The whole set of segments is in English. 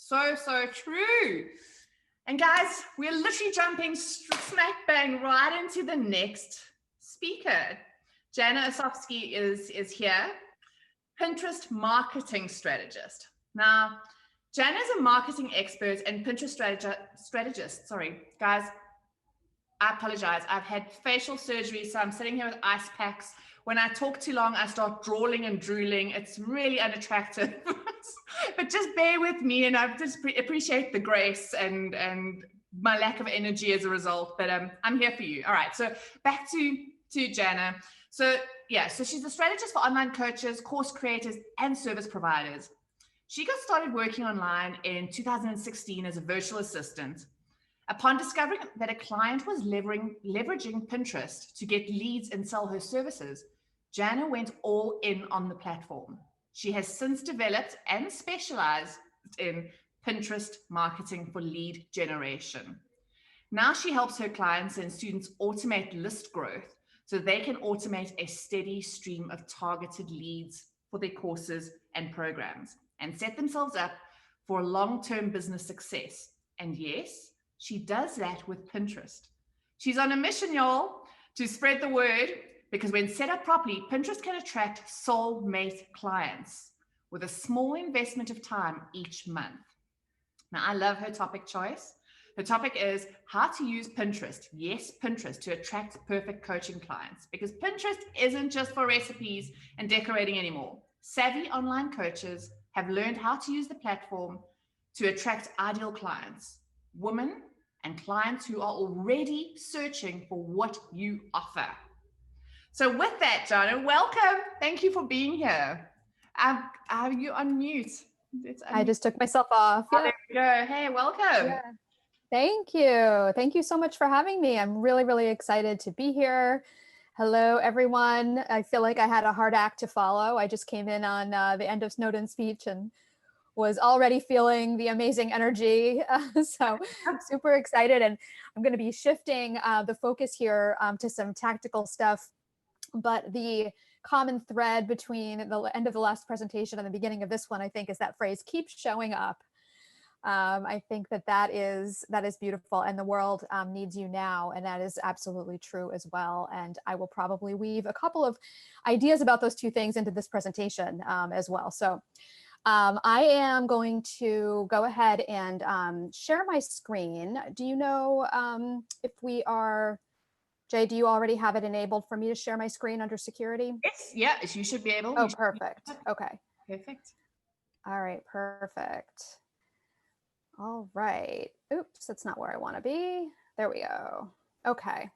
So true. And guys, we're literally jumping smack bang right into the next speaker. Jana Osofsky is here, Pinterest marketing strategist. Now, Jana is a marketing expert and Pinterest strategist. Sorry, guys, I apologize. I've had facial surgery, so I'm sitting here with ice packs. When I talk too long, I start drawling and drooling. It's really unattractive, but just bear with me, and I just appreciate the grace and my lack of energy as a result. But I'm here for you. All right. So back to Jana. So she's a strategist for online coaches, course creators, and service providers. She got started working online in 2016 as a virtual assistant. Upon discovering that a client was leveraging Pinterest to get leads and sell her services, Jana went all in on the platform. She has since developed and specialized in Pinterest marketing for lead generation. Now she helps her clients and students automate list growth so they can automate a steady stream of targeted leads for their courses and programs and set themselves up for long-term business success. And yes, she does that with Pinterest. She's on a mission, y'all, to spread the word, because when set up properly, Pinterest can attract soulmate clients with a small investment of time each month. Now, I love her topic choice. Her topic is how to use Pinterest, yes, Pinterest, to attract perfect coaching clients, because Pinterest isn't just for recipes and decorating anymore. Savvy online coaches have learned how to use the platform to attract ideal clients, women and clients who are already searching for what you offer. So with that, Jana, welcome. Thank you for being here. Are you on mute? I just took myself off. Oh, there we go. Hey, welcome. Yeah. Thank you. Thank you so much for having me. I'm really, really excited to be here. Hello, everyone. I feel like I had a hard act to follow. I just came in on the end of Snowden's speech and was already feeling the amazing energy. So I'm super excited. And I'm going to be shifting the focus here to some tactical stuff. But the common thread between the end of the last presentation and the beginning of this one, I think, is that phrase, keep showing up. I think that is beautiful, and the world needs you now, and that is absolutely true as well. And I will probably weave a couple of ideas about those two things into this presentation as well. So I am going to go ahead and share my screen. Do you know if we are, Jay, do you already have it enabled for me to share my screen under security? Yes, you should be able. Oh, perfect. Okay. Perfect. All right, perfect. All right. Oops, that's not where I want to be. There we go. Okay.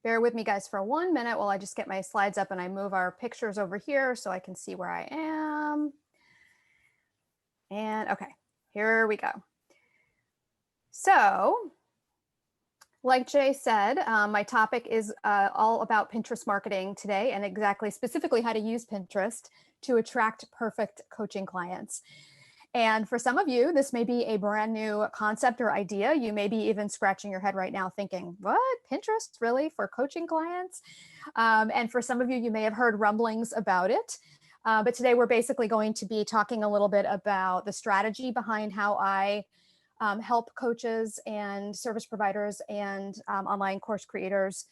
Bear with me, guys, for 1 minute while I just get my slides up and I move our pictures over here so I can see where I am. And okay, here we go. So, like Jay said, my topic is all about Pinterest marketing today, and specifically how to use Pinterest to attract perfect coaching clients. And for some of you, this may be a brand new concept or idea. You may be even scratching your head right now thinking, what, Pinterest really for coaching clients? And for some of you, you may have heard rumblings about it. But today we're basically going to be talking a little bit about the strategy behind how I help coaches and service providers and online course creators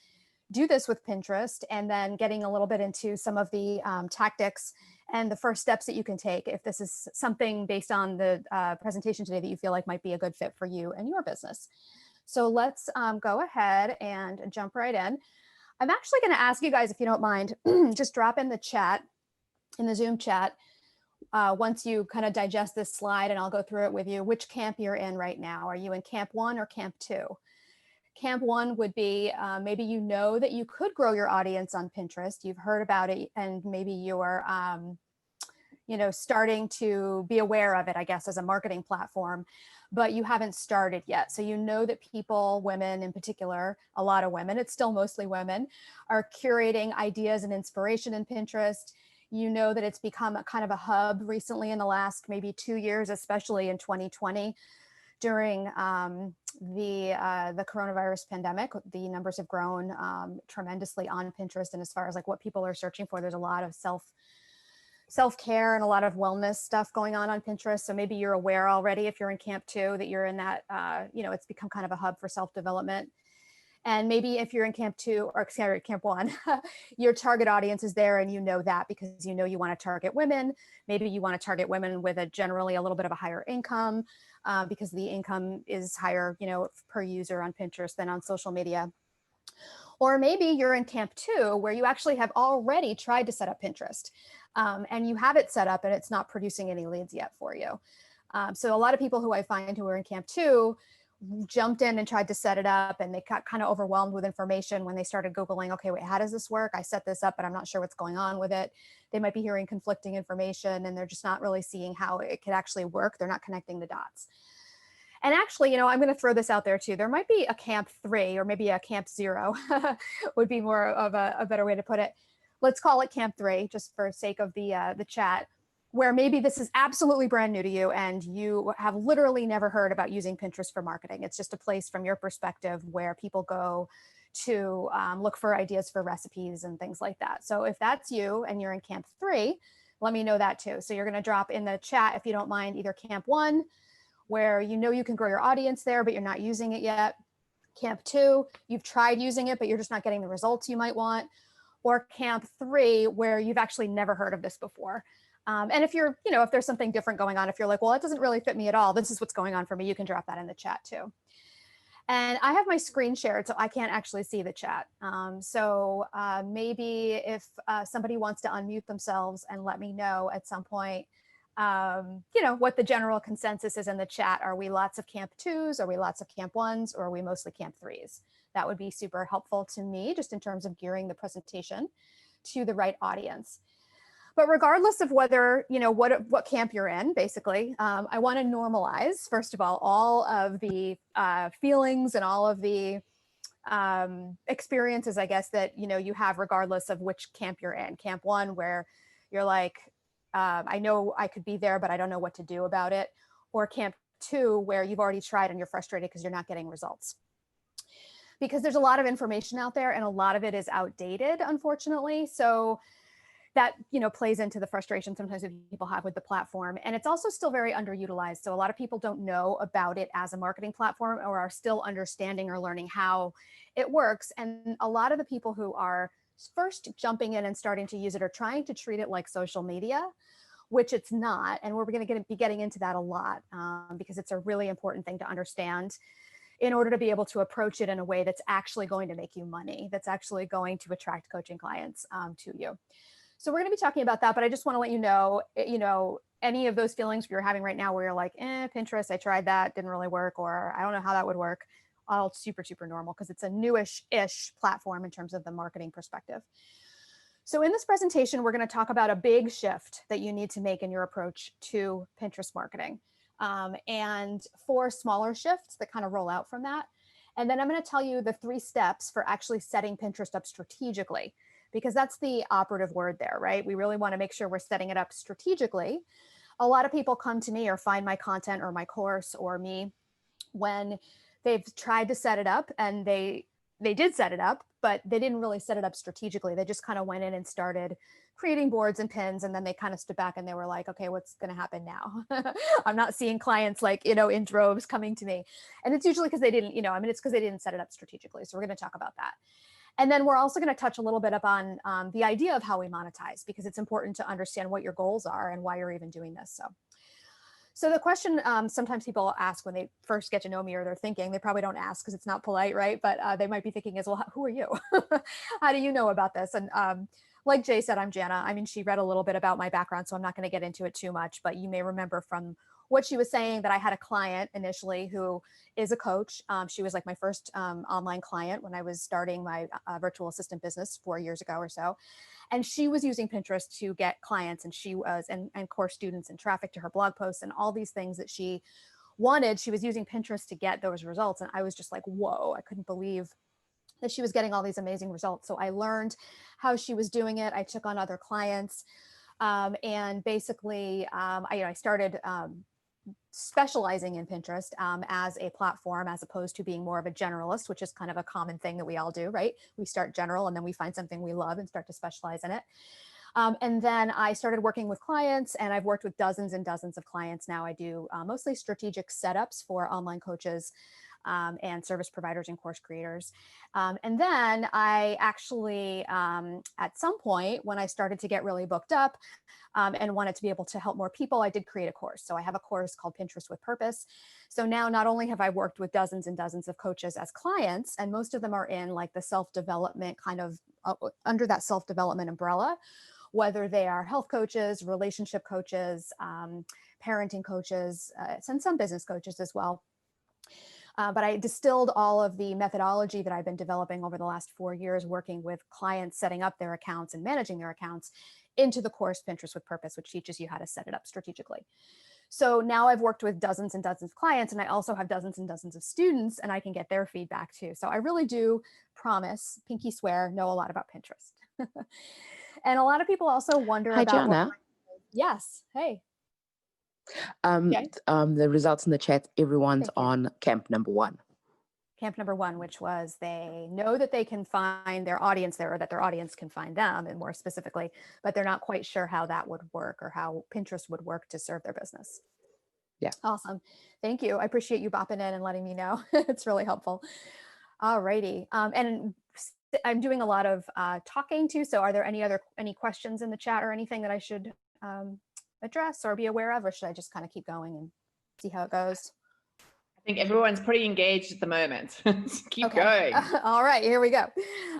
do this with Pinterest, and then getting a little bit into some of the tactics and the first steps that you can take if this is something based on the presentation today that you feel like might be a good fit for you and your business. So let's go ahead and jump right in. I'm actually going to ask you guys, if you don't mind, just drop in the chat, in the Zoom chat, once you kind of digest this slide, and I'll go through it with you, which camp you're in right now. Are you in camp 1 or camp 2? Camp 1 would be maybe you know that you could grow your audience on Pinterest. You've heard about it, and maybe you're starting to be aware of it, I guess, as a marketing platform, but you haven't started yet. So you know that people, women in particular, a lot of women, it's still mostly women, are curating ideas and inspiration in Pinterest. You know that it's become a kind of a hub recently in the last maybe 2 years, especially in 2020. During the coronavirus pandemic, the numbers have grown tremendously on Pinterest. And as far as like what people are searching for, there's a lot of self-care and a lot of wellness stuff going on Pinterest. So maybe you're aware already, if you're in camp 2, that you're in that, it's become kind of a hub for self-development. And maybe if you're in camp 2 or sorry, camp 1, your target audience is there, and you know that because you know you want to target women. Maybe you want to target women with generally a little bit of a higher income, because the income is higher, per user on Pinterest than on social media. Or maybe you're in camp 2 where you actually have already tried to set up Pinterest, and you have it set up and it's not producing any leads yet for you. So a lot of people who I find who are in camp 2 jumped in and tried to set it up, and they got kind of overwhelmed with information when they started Googling, okay, wait, how does this work? I set this up, but I'm not sure what's going on with it. They might be hearing conflicting information, and they're just not really seeing how it could actually work. They're not connecting the dots. And actually, I'm going to throw this out there too. There might be a camp 3 or maybe a camp 0 would be more of a better way to put it. Let's call it camp 3, just for sake of the chat, where maybe this is absolutely brand new to you and you have literally never heard about using Pinterest for marketing. It's just a place from your perspective where people go to look for ideas for recipes and things like that. So if that's you and you're in camp 3, let me know that too. So you're going to drop in the chat, if you don't mind, either camp 1, where you can grow your audience there, but you're not using it yet. Camp 2, you've tried using it, but you're just not getting the results you might want. Or camp 3, where you've actually never heard of this before. And if you're, if there's something different going on, if you're like, well, it doesn't really fit me at all, this is what's going on for me, you can drop that in the chat too. And I have my screen shared, so I can't actually see the chat. So maybe if somebody wants to unmute themselves and let me know at some point, what the general consensus is in the chat. Are we lots of camp 2s? Are we lots of camp 1s? Or are we mostly camp 3s? That would be super helpful to me, just in terms of gearing the presentation to the right audience. But regardless of whether, what camp you're in, basically, I want to normalize, first of all of the feelings and all of the experiences, I guess, that, you have regardless of which camp you're in. Camp 1, where you're like, I know I could be there, but I don't know what to do about it. Or camp 2, where you've already tried and you're frustrated because you're not getting results. Because there's a lot of information out there and a lot of it is outdated, unfortunately. So that, plays into the frustration sometimes that people have with the platform. And it's also still very underutilized. So a lot of people don't know about it as a marketing platform, or are still understanding or learning how it works. And a lot of the people who are first jumping in and starting to use it are trying to treat it like social media, which it's not. And we're going to be getting into that a lot, because it's a really important thing to understand in order to be able to approach it in a way that's actually going to make you money, that's actually going to attract coaching clients to you. So we're going to be talking about that, but I just want to let you know, any of those feelings you're having right now where you're like, Pinterest, I tried that, didn't really work, or I don't know how that would work, all super, super normal, because it's a newish-ish platform in terms of the marketing perspective. So in this presentation, we're going to talk about a big shift that you need to make in your approach to Pinterest marketing, and 4 smaller shifts that kind of roll out from that. And then I'm going to tell you the 3 steps for actually setting Pinterest up strategically, because that's the operative word there, right? We really want to make sure we're setting it up strategically. A lot of people come to me or find my content or my course or me when they've tried to set it up, and they did set it up, but they didn't really set it up strategically. They just kind of went in and started creating boards and pins, and then they kind of stood back and they were like, okay, what's going to happen now? I'm not seeing clients in droves coming to me. And it's usually because they didn't, it's because they didn't set it up strategically. So we're going to talk about that. And then we're also going to touch a little bit upon the idea of how we monetize, because it's important to understand what your goals are and why you're even doing this. So the question sometimes people ask when they first get to know me, or they're thinking, they probably don't ask because it's not polite, right? But they might be thinking is, well, who are you? How do you know about this? And like Jay said, I'm Jana. I mean, she read a little bit about my background, so I'm not going to get into it too much, but you may remember from what she was saying that I had a client initially who is a coach. She was like my first online client when I was starting my virtual assistant business 4 years ago or so. And she was using Pinterest to get clients, and she was, and course students and traffic to her blog posts and all these things that she wanted. She was using Pinterest to get those results. And I was just like, whoa, I couldn't believe that she was getting all these amazing results. So I learned how she was doing it. I took on other clients. And basically, I started specializing in Pinterest as a platform, as opposed to being more of a generalist, which is kind of a common thing that we all do, right? We start general and then we find something we love and start to specialize in it. And then I started working with clients, and I've worked with dozens and dozens of clients now. I do mostly strategic setups for online coaches and service providers and course creators. And then I actually, at some point when I started to get really booked up and wanted to be able to help more people, I did create a course. So I have a course called Pinterest with Purpose. So now not only have I worked with dozens and dozens of coaches as clients, and most of them are in like the self-development kind of under that self-development umbrella, whether they are health coaches, relationship coaches, parenting coaches, and some business coaches as well. But I distilled all of the methodology that I've been developing over the last 4 years, working with clients, setting up their accounts and managing their accounts, into the course Pinterest with Purpose, which teaches you how to set it up strategically. So now I've worked with dozens and dozens of clients, and I also have dozens and dozens of students, and I can get their feedback too. So I really do promise, pinky swear, know a lot about Pinterest. And a lot of people also wonder Hi, about Jana. Yes. Hey. The results in the chat, everyone's on camp number 1. Camp number 1, which was they know that they can find their audience there, or that their audience can find them, and more specifically, but they're not quite sure how that would work or how Pinterest would work to serve their business. Yeah. Awesome. Thank you. I appreciate you bopping in and letting me know. It's really helpful. All righty. And I'm doing a lot of talking too. So are there any questions in the chat or anything that I should address or be aware of, or should I just kind of keep going and see how it goes? I think everyone's pretty engaged at the moment. Keep going. All right, here we go.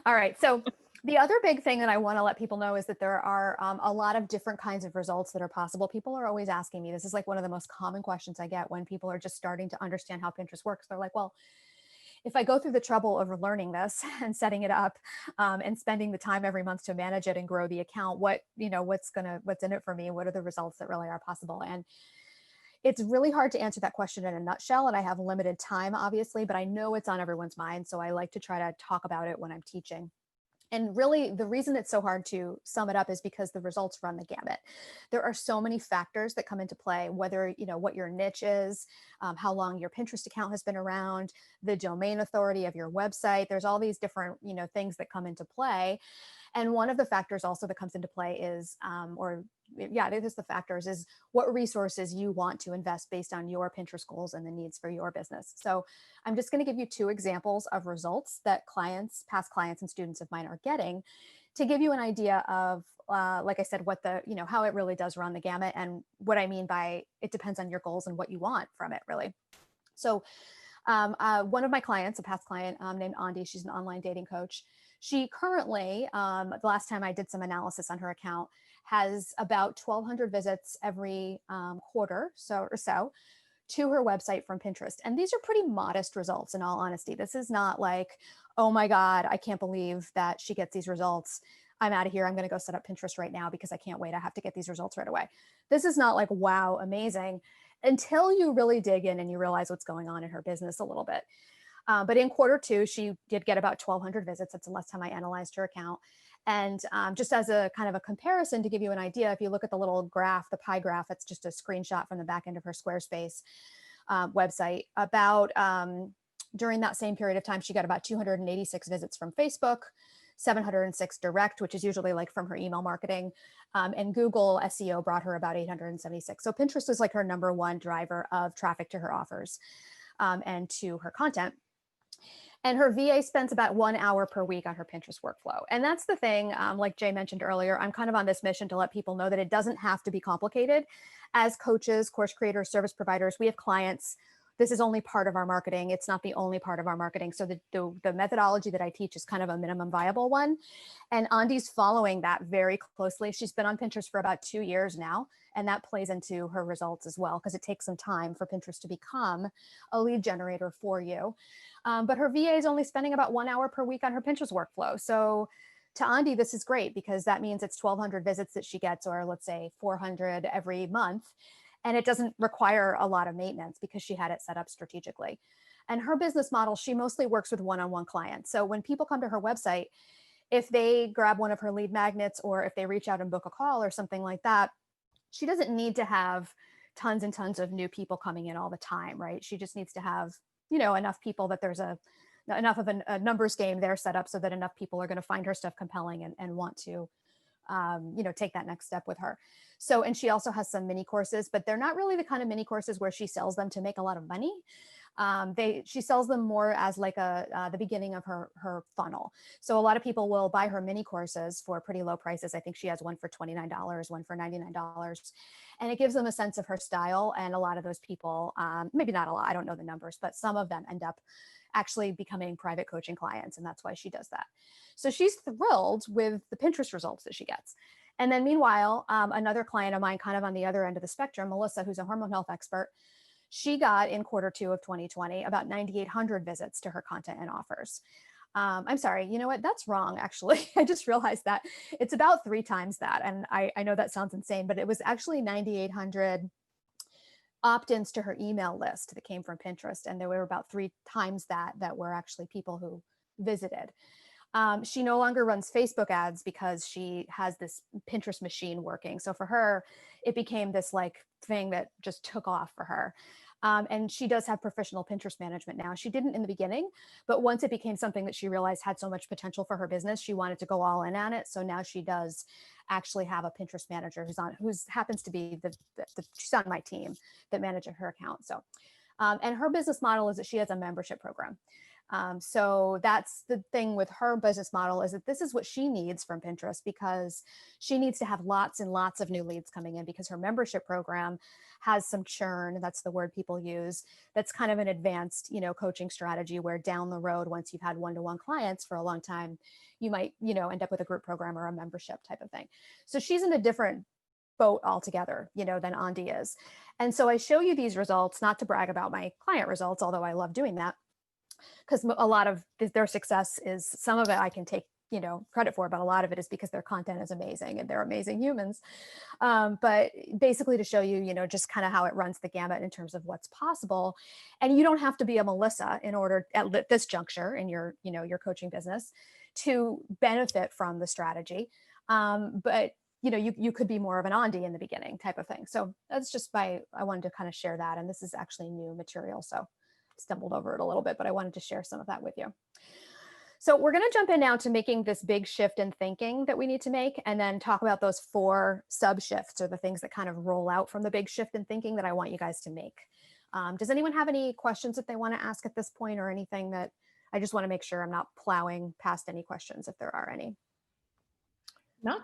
All right. So the other big thing that I want to let people know is that there are a lot of different kinds of results that are possible. People are always asking me, this is like one of the most common questions I get when people are just starting to understand how Pinterest works. They're like, well, if I go through the trouble of learning this and setting it up and spending the time every month to manage it and grow the account, what's in it for me? What are the results that really are possible? And it's really hard to answer that question in a nutshell, and I have limited time, obviously, but I know it's on everyone's mind. So I like to try to talk about it when I'm teaching. And really, the reason it's so hard to sum it up is because the results run the gamut. There are so many factors that come into play, whether, what your niche is, how long your Pinterest account has been around, the domain authority of your website. There's all these different, things that come into play. And one of the factors also that comes into play is, it is the factors, is what resources you want to invest based on your Pinterest goals and the needs for your business. So I'm just going to give you 2 examples of results that past clients and students of mine are getting to give you an idea of, like I said, what how it really does run the gamut, and what I mean by it depends on your goals and what you want from it, really. So one of my clients, a past client named Andi, she's an online dating coach. She currently, the last time I did some analysis on her account, has about 1,200 visits every quarter or so to her website from Pinterest. And these are pretty modest results, in all honesty. This is not like, oh my God, I can't believe that she gets these results. I'm out of here. I'm going to go set up Pinterest right now because I can't wait. I have to get these results right away. This is not like, wow, amazing, until you really dig in and you realize what's going on in her business a little bit. But in Q2, she did get about 1,200 visits. That's the last time I analyzed her account. And just as a kind of a comparison to give you an idea, if you look at the little graph, the pie graph, it's just a screenshot from the back end of her Squarespace website. During that same period of time, she got about 286 visits from Facebook, 706 direct, which is usually like from her email marketing. And Google SEO brought her about 876. So Pinterest was like her number 1 driver of traffic to her offers and to her content. And her VA spends about 1 hour per week on her Pinterest workflow. And that's the thing, like Jay mentioned earlier, I'm kind of on this mission to let people know that it doesn't have to be complicated. As coaches, course creators, service providers, we have clients. This is only part of our marketing. It's not the only part of our marketing. So the methodology that I teach is kind of a minimum viable one. And Andi's following that very closely. She's been on Pinterest for about 2 years now. And that plays into her results as well, because it takes some time for Pinterest to become a lead generator for you. But her VA is only spending about 1 hour per week on her Pinterest workflow. So to Andi, this is great because that means it's 1,200 visits that she gets, or let's say 400 every month. And it doesn't require a lot of maintenance because she had it set up strategically. And her business model, she mostly works with one-on-one clients. So when people come to her website, if they grab one of her lead magnets, or if they reach out and book a call or something like that, she doesn't need to have tons and tons of new people coming in all the time, right? She just needs to have, enough people that there's enough of a numbers game there set up so that enough people are going to find her stuff compelling and want to take that next step with her. So, and she also has some mini courses, but they're not really the kind of mini courses where she sells them to make a lot of money. She sells them more as like the beginning of her funnel. So a lot of people will buy her mini courses for pretty low prices. I think she has one for $29, one for $99. And it gives them a sense of her style. And a lot of those people, maybe not a lot, I don't know the numbers, but some of them end up actually becoming private coaching clients. And that's why she does that. So she's thrilled with the Pinterest results that she gets. And then meanwhile, another client of mine, kind of on the other end of the spectrum, Melissa, who's a hormone health expert, she got in Q2 of 2020 about 9,800 visits to her content and offers. I'm sorry, you know what? That's wrong, actually. I just realized that it's about 3 times that. And I know that sounds insane, but it was actually 9,800 opt-ins to her email list that came from Pinterest. And there were about 3 times that were actually people who visited. She no longer runs Facebook ads because she has this Pinterest machine working. So for her, it became this like thing that just took off for her. And she does have professional Pinterest management now. She didn't in the beginning, but once it became something that she realized had so much potential for her business, she wanted to go all in on it. So now she does actually have a Pinterest manager who's happens to be she's on my team that manages her account. So, and her business model is that she has a membership program. So that's the thing with her business model, is that this is what she needs from Pinterest, because she needs to have lots and lots of new leads coming in, because her membership program has some churn. That's the word people use. That's kind of an advanced, coaching strategy where down the road, once you've had one-to-one clients for a long time, you might, end up with a group program or a membership type of thing. So she's in a different boat altogether, than Andi is. And so I show you these results, not to brag about my client results, although I love doing that, because a lot of their success is, some of it I can take, credit for, but a lot of it is because their content is amazing and they're amazing humans. But basically to show you, just kind of how it runs the gamut in terms of what's possible. And you don't have to be a Melissa in order at this juncture in your, your coaching business to benefit from the strategy. But you could be more of an Andi in the beginning type of thing. So that's just I wanted to kind of share that. And this is actually new material, so stumbled over it a little bit, but I wanted to share some of that with you. So we're going to jump in now to making this big shift in thinking that we need to make, and then talk about those 4 sub shifts, or the things that kind of roll out from the big shift in thinking that I want you guys to make. Does anyone have any questions that they want to ask at this point, or anything that I just want to make sure I'm not plowing past any questions if there are any? Not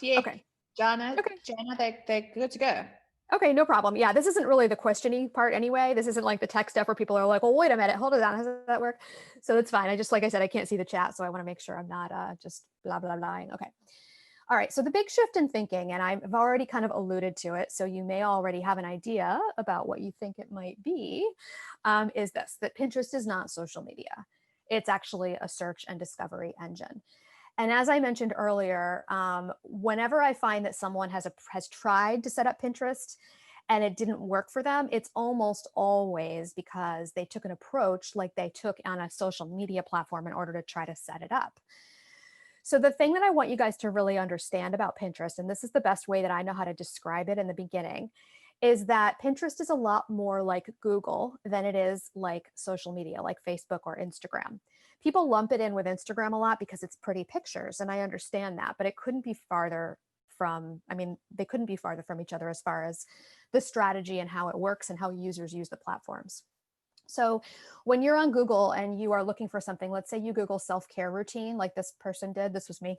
yet. Okay. Jana, they're good to go. Okay, no problem. Yeah, this isn't really the questioning part anyway. This isn't like the tech stuff where people are like, well, wait a minute, hold it on. How does that work? So it's fine. Like I said, I can't see the chat. So I want to make sure I'm not just blah, blah, blah. Okay. All right. So the big shift in thinking, and I've already kind of alluded to it, so you may already have an idea about what you think it might be, is this, that Pinterest is not social media. It's actually a search and discovery engine. And as I mentioned earlier, whenever I find that someone has tried to set up Pinterest and it didn't work for them, it's almost always because they took an approach like they took on a social media platform in order to try to set it up. So the thing that I want you guys to really understand about Pinterest, and this is the best way that I know how to describe it in the beginning, is that Pinterest is a lot more like Google than it is like social media, like Facebook or Instagram. People lump it in with Instagram a lot because it's pretty pictures, and I understand that, but it couldn't be farther from, they couldn't be farther from each other as far as the strategy and how it works and how users use the platforms. So when you're on Google and you are looking for something, let's say you Google self-care routine, like this person did, this was me,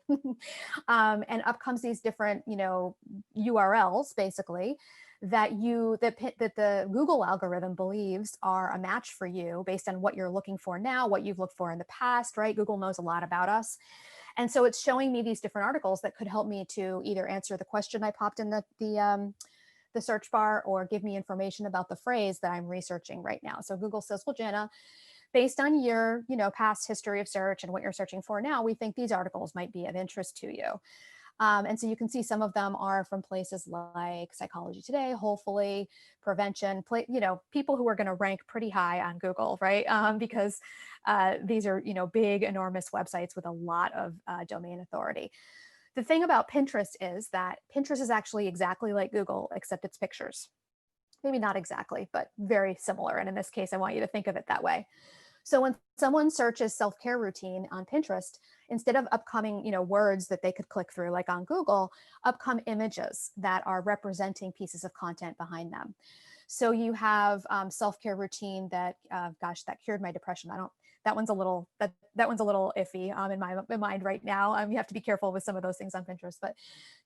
and up comes these different, URLs basically that the Google algorithm believes are a match for you based on what you're looking for now, what you've looked for in the past, right? Google knows a lot about us. And so it's showing me these different articles that could help me to either answer the question I popped in the search bar, or give me information about the phrase that I'm researching right now. So Google says, well, Jana, based on your, past history of search and what you're searching for now, we think these articles might be of interest to you. And so you can see some of them are from places like Psychology Today, Hopefully, Prevention, people who are going to rank pretty high on Google, right? Because these are, big, enormous websites with a lot of domain authority. The thing about Pinterest is that Pinterest is actually exactly like Google, except it's pictures. Maybe not exactly, but very similar. And in this case, I want you to think of it that way. So when someone searches self-care routine on Pinterest, instead of upcoming, words that they could click through, like on Google, upcome images that are representing pieces of content behind them. So you have self-care routine that, gosh, that cured my depression. That one's a little iffy in my mind right now. You have to be careful with some of those things on Pinterest, but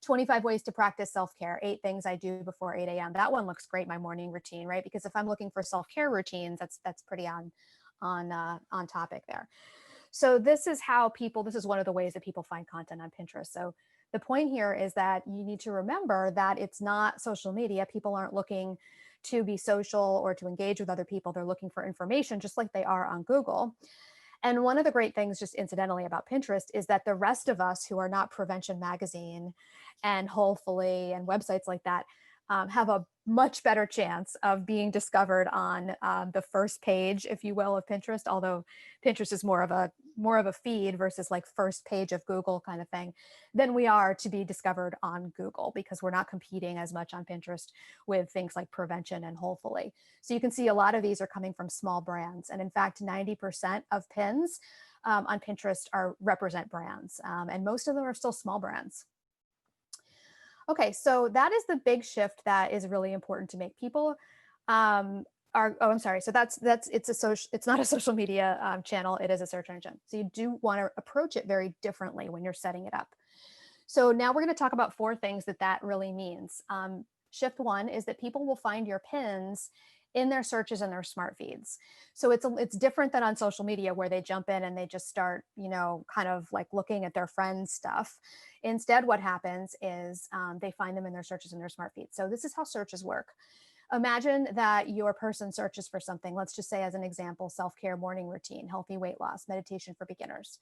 25 ways to practice self-care, 8 things I do before 8 a.m. That one looks great, my morning routine, right? Because if I'm looking for self-care routines, that's pretty on topic there. So this is one of the ways that people find content on Pinterest. So the point here is that you need to remember that it's not social media. People aren't looking to be social or to engage with other people. They're looking for information just like they are on Google. And one of the great things, just incidentally, about Pinterest is that the rest of us who are not Prevention Magazine and Wholefully and websites like that have a much better chance of being discovered on the first page, if you will, of Pinterest. Although Pinterest is more of a feed versus like first page of Google kind of thing, than we are to be discovered on Google, because we're not competing as much on Pinterest with things like Prevention and Wholefully. So you can see a lot of these are coming from small brands, and in fact, 90% of pins on Pinterest represent brands, and most of them are still small brands. Okay, so that is the big shift that is really important to make. People So it's not a social media channel, it is a search engine. So you do want to approach it very differently when you're setting it up. So now we're going to talk about 4 things that really means. Shift 1 is that people will find your pins in their searches and their smart feeds. So it's different than on social media where they jump in and they just start, kind of like looking at their friends' stuff. Instead, what happens is they find them in their searches and their smart feeds. So this is how searches work. Imagine that your person searches for something. Let's just say, as an example, self-care morning routine, healthy weight loss, meditation for beginners.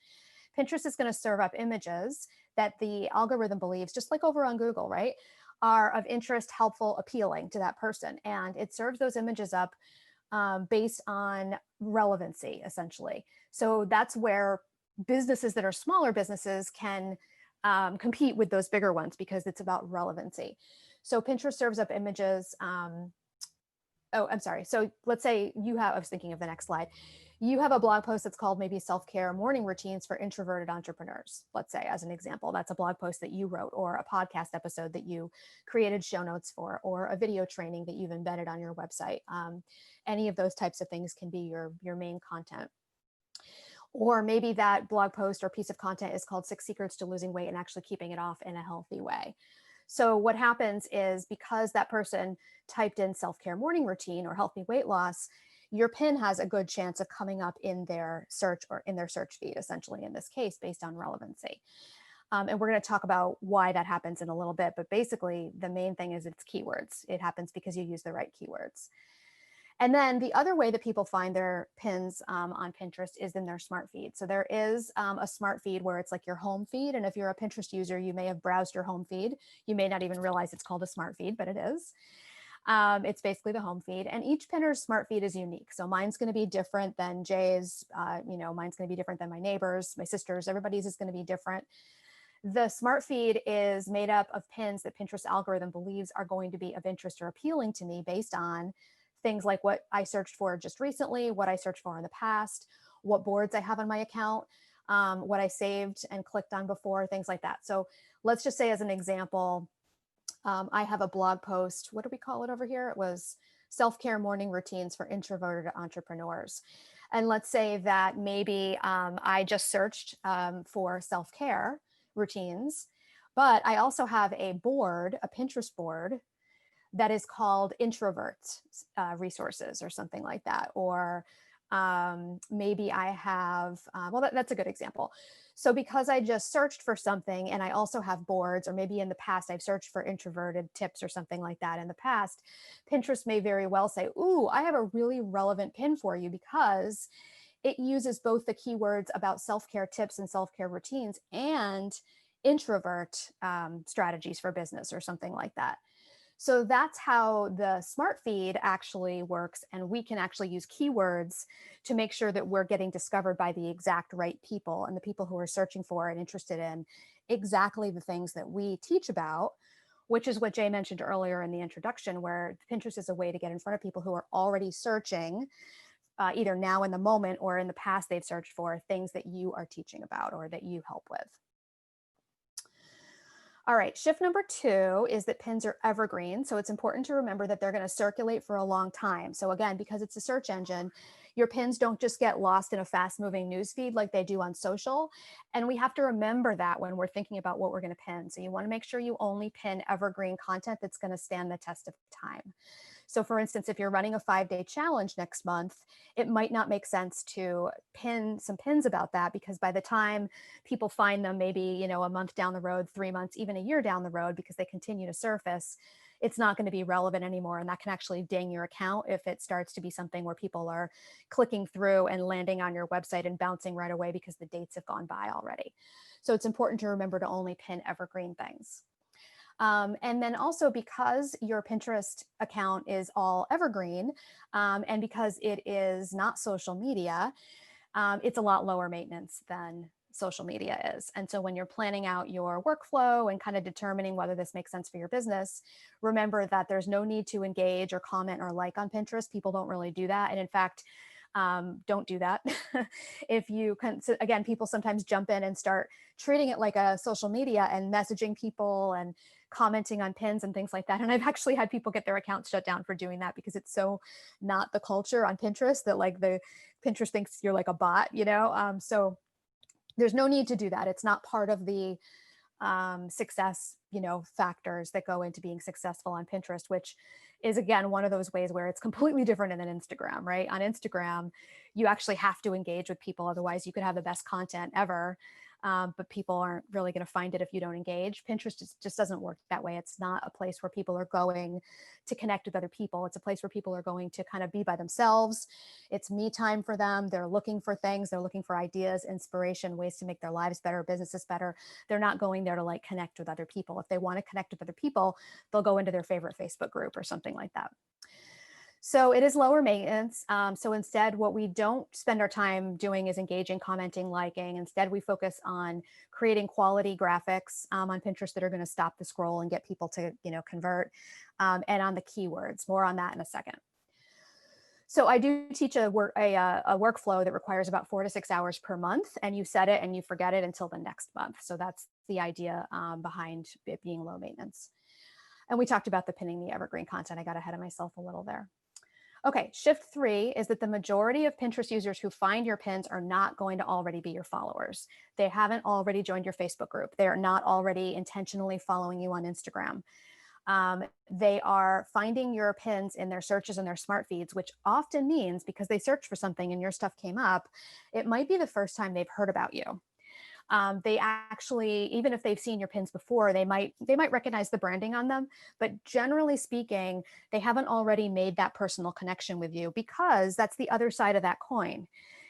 Pinterest is going to serve up images that the algorithm believes, just like over on Google, right, are of interest, helpful, appealing to that person. And it serves those images up based on relevancy, essentially. So that's where businesses that are smaller businesses can compete with those bigger ones, because it's about relevancy. So Pinterest serves up images. So let's say I was thinking of the next slide. You have a blog post that's called maybe self-care morning routines for introverted entrepreneurs. Let's say, as an example, that's a blog post that you wrote, or a podcast episode that you created show notes for, or a video training that you've embedded on your website. Any of those types of things can be your main content. Or maybe that blog post or piece of content is called 6 Secrets to Losing Weight and Actually Keeping It Off in a Healthy Way. So what happens is, because that person typed in self-care morning routine or healthy weight loss, your pin has a good chance of coming up in their search, or in their search feed, essentially, in this case, based on relevancy. And we're going to talk about why that happens in a little bit. But basically, the main thing is it's keywords. It happens because you use the right keywords. And then the other way that people find their pins on Pinterest is in their smart feed. So there is a smart feed where it's like your home feed. And if you're a Pinterest user, you may have browsed your home feed. You may not even realize it's called a smart feed, but it is. It's basically the home feed, and each pinner's smart feed is unique. So mine's going to be different than Jay's, mine's going to be different than my neighbors, my sisters, everybody's is going to be different. The smart feed is made up of pins that Pinterest algorithm believes are going to be of interest or appealing to me based on things like what I searched for just recently, what I searched for in the past, what boards I have on my account, what I saved and clicked on before, things like that. So let's just say, as an example, I have a blog post. What do we call it over here? It was self-care morning routines for introverted entrepreneurs. And let's say that maybe I just searched for self-care routines, but I also have a Pinterest board that is called introvert resources or something like that. Or maybe I have, that's a good example. So because I just searched for something and I also have boards, or maybe in the past I've searched for introverted tips or something like that in the past, Pinterest may very well say, ooh, I have a really relevant pin for you, because it uses both the keywords about self-care tips and self-care routines and introvert strategies for business or something like that. So that's how the smart feed actually works. And we can actually use keywords to make sure that we're getting discovered by the exact right people, and the people who are searching for and interested in exactly the things that we teach about, which is what Jay mentioned earlier in the introduction, where Pinterest is a way to get in front of people who are already searching either now in the moment or in the past they've searched for things that you are teaching about or that you help with. All right, shift number 2 is that pins are evergreen. So it's important to remember that they're going to circulate for a long time. So again, because it's a search engine, your pins don't just get lost in a fast moving newsfeed like they do on social. And we have to remember that when we're thinking about what we're going to pin. So you want to make sure you only pin evergreen content that's going to stand the test of time. So for instance, if you're running a 5-day challenge next month, it might not make sense to pin some pins about that, because by the time people find them, maybe, a month down the road, 3 months, even a year down the road, because they continue to surface, it's not going to be relevant anymore. And that can actually ding your account if it starts to be something where people are clicking through and landing on your website and bouncing right away because the dates have gone by already. So it's important to remember to only pin evergreen things. And then also, because your Pinterest account is all evergreen, and because it is not social media, it's a lot lower maintenance than social media is. And so when you're planning out your workflow and kind of determining whether this makes sense for your business, remember that there's no need to engage or comment or like on Pinterest. People don't really do that. And in fact, don't do that. If you can, so again, people sometimes jump in and start treating it like a social media and messaging people and commenting on pins and things like that. And I've actually had people get their accounts shut down for doing that, because it's so not the culture on Pinterest that like the Pinterest thinks you're like a bot, so there's no need to do that. It's not part of the success, factors that go into being successful on Pinterest, which is again, one of those ways where it's completely different than Instagram, right? On Instagram, you actually have to engage with people. Otherwise you could have the best content ever. But people aren't really going to find it if you don't engage. Pinterest just doesn't work that way. It's not a place where people are going to connect with other people. It's a place where people are going to kind of be by themselves. It's me time for them. They're looking for things. They're looking for ideas, inspiration, ways to make their lives better, businesses better. They're not going there to like connect with other people. If they want to connect with other people, they'll go into their favorite Facebook group or something like that. So it is lower maintenance. So instead, what we don't spend our time doing is engaging, commenting, liking. Instead, we focus on creating quality graphics on Pinterest that are going to stop the scroll and get people to, convert, and on the keywords. More on that in a second. So I do teach a workflow that requires about 4 to 6 hours per month, and you set it and you forget it until the next month. So that's the idea behind it being low maintenance. And we talked about the pinning the evergreen content. I got ahead of myself a little there. Okay, shift 3 is that the majority of Pinterest users who find your pins are not going to already be your followers. They haven't already joined your Facebook group. They're not already intentionally following you on Instagram. They are finding your pins in their searches and their smart feeds, which often means because they searched for something and your stuff came up, it might be the first time they've heard about you. They actually, even if they've seen your pins before, they might recognize the branding on them, but generally speaking, they haven't already made that personal connection with you, because that's the other side of that coin.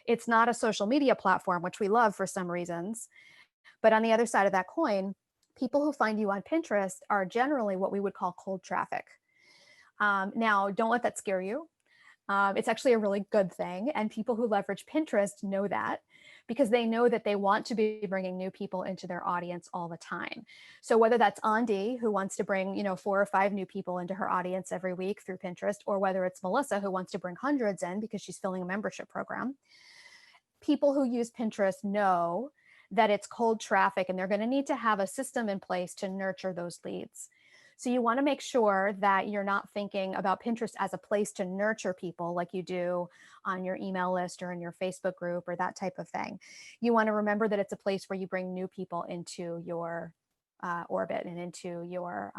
It's not a social media platform, which we love for some reasons, but on the other side of that coin, people who find you on Pinterest are generally what we would call cold traffic. Now, don't let that scare you. It's actually a really good thing. And people who leverage Pinterest know that, because they know that they want to be bringing new people into their audience all the time. So whether that's Andy, who wants to bring 4 or 5 new people into her audience every week through Pinterest, or whether it's Melissa, who wants to bring hundreds in because she's filling a membership program, people who use Pinterest know that it's cold traffic, and they're going to need to have a system in place to nurture those leads. So you want to make sure that you're not thinking about Pinterest as a place to nurture people like you do on your email list or in your Facebook group or that type of thing. You want to remember that it's a place where you bring new people into your orbit and into your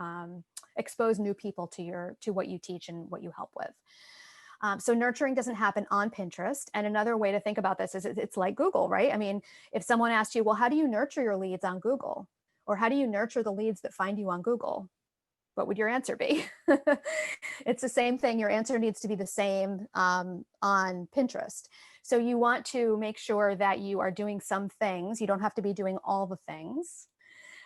expose new people to what you teach and what you help with. So nurturing doesn't happen on Pinterest. And another way to think about this is it's like Google, right? I mean, if someone asked you, well, how do you nurture your leads on Google? Or how do you nurture the leads that find you on Google? What would your answer be? It's the same thing. Your answer needs to be the same on Pinterest. So you want to make sure that you are doing some things. You don't have to be doing all the things,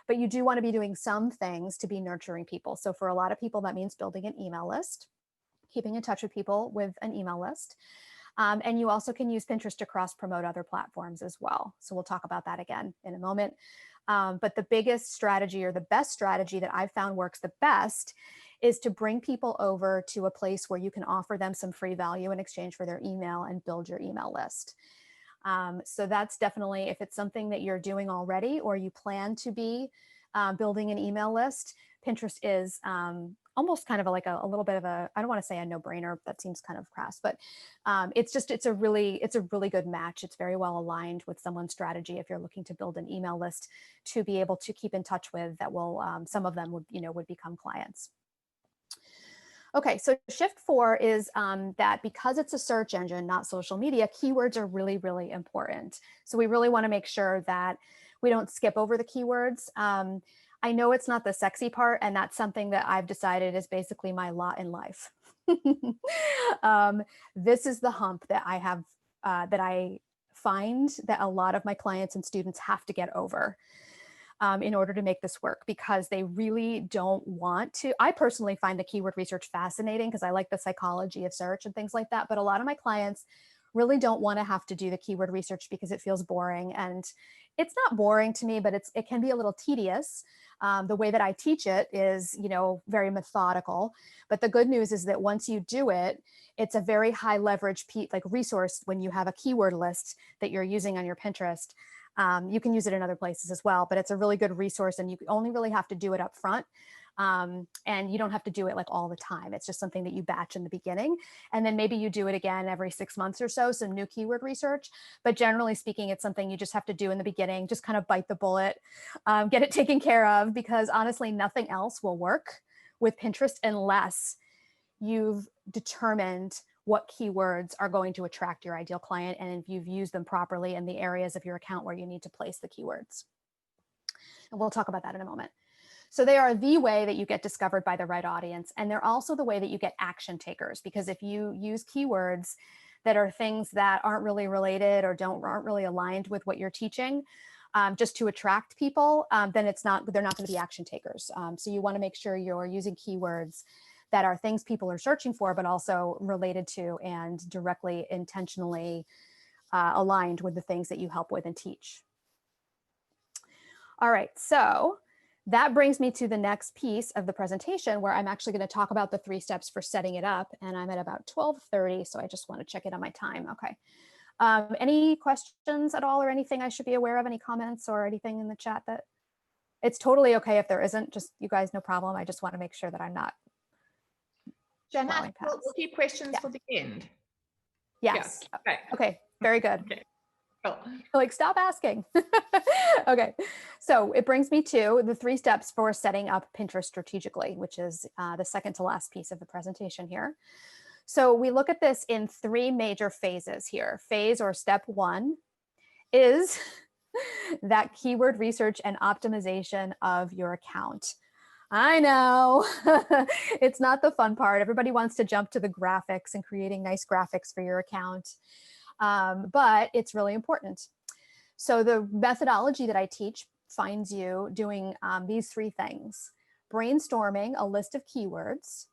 but you do want to be doing some things to be nurturing people. So for a lot of people, that means building an email list, keeping in touch with people with an email list. And you also can use Pinterest to cross promote other platforms as well. So we'll talk about that again in a moment. But the biggest strategy, or the best strategy that I've found works the best, is to bring people over to a place where you can offer them some free value in exchange for their email and build your email list. So that's definitely, if it's something that you're doing already or you plan to be building an email list, Pinterest is almost kind of like a little bit of a, I don't want to say a no-brainer, that seems kind of crass, but it's a really good match. It's very well aligned with someone's strategy if you're looking to build an email list to be able to keep in touch with, that will, some of them would become clients. Okay, so shift 4 is that because it's a search engine, not social media, keywords are really, really important. So we really want to make sure that we don't skip over the keywords. I know it's not the sexy part, and that's something that I've decided is basically my lot in life. This is the hump that I have, that I find that a lot of my clients and students have to get over. In order to make this work, because they really don't want to. I personally find the keyword research fascinating because I like the psychology of search and things like that. But a lot of my clients really don't want to have to do the keyword research because it feels boring. And it's not boring to me, but it can be a little tedious. The way that I teach it is, very methodical. But the good news is that once you do it, it's a very high leverage resource when you have a keyword list that you're using on your Pinterest. You can use it in other places as well, but it's a really good resource, and you only really have to do it up front. And you don't have to do it like all the time. It's just something that you batch in the beginning. And then maybe you do it again every 6 months or so, some new keyword research. But generally speaking, it's something you just have to do in the beginning, just kind of bite the bullet, get it taken care of, because honestly, nothing else will work with Pinterest unless you've determined what keywords are going to attract your ideal client, and if you've used them properly in the areas of your account where you need to place the keywords. And we'll talk about that in a moment. So they are the way that you get discovered by the right audience, and they're also the way that you get action takers, because if you use keywords that are things that aren't really related or aren't really aligned with what you're teaching, just to attract people, then they're not going to be action takers. So you want to make sure you're using keywords that are things people are searching for, but also related to and directly, intentionally aligned with the things that you help with and teach. All right, so that brings me to the next piece of the presentation, where I'm actually going to talk about the 3 steps for setting it up. And I'm at about 12:30, so I just want to check it on my time. Okay. Any questions at all, or anything I should be aware of? Any comments or anything in the chat? That it's totally okay if there isn't. Just, you guys, no problem. I just want to make sure that I'm not. Jana, we'll keep questions for the end. Yes. Yeah. Okay. Very good. Okay. Cool. Like, stop asking. Okay. So it brings me to the 3 steps for setting up Pinterest strategically, which is the second to last piece of the presentation here. So we look at this in 3 major phases here. Phase, or step 1, is that keyword research and optimization of your account. I know it's not the fun part. Everybody wants to jump to the graphics and creating nice graphics for your account, but it's really important. So the methodology that I teach finds you doing these 3 things: brainstorming a list of keywords,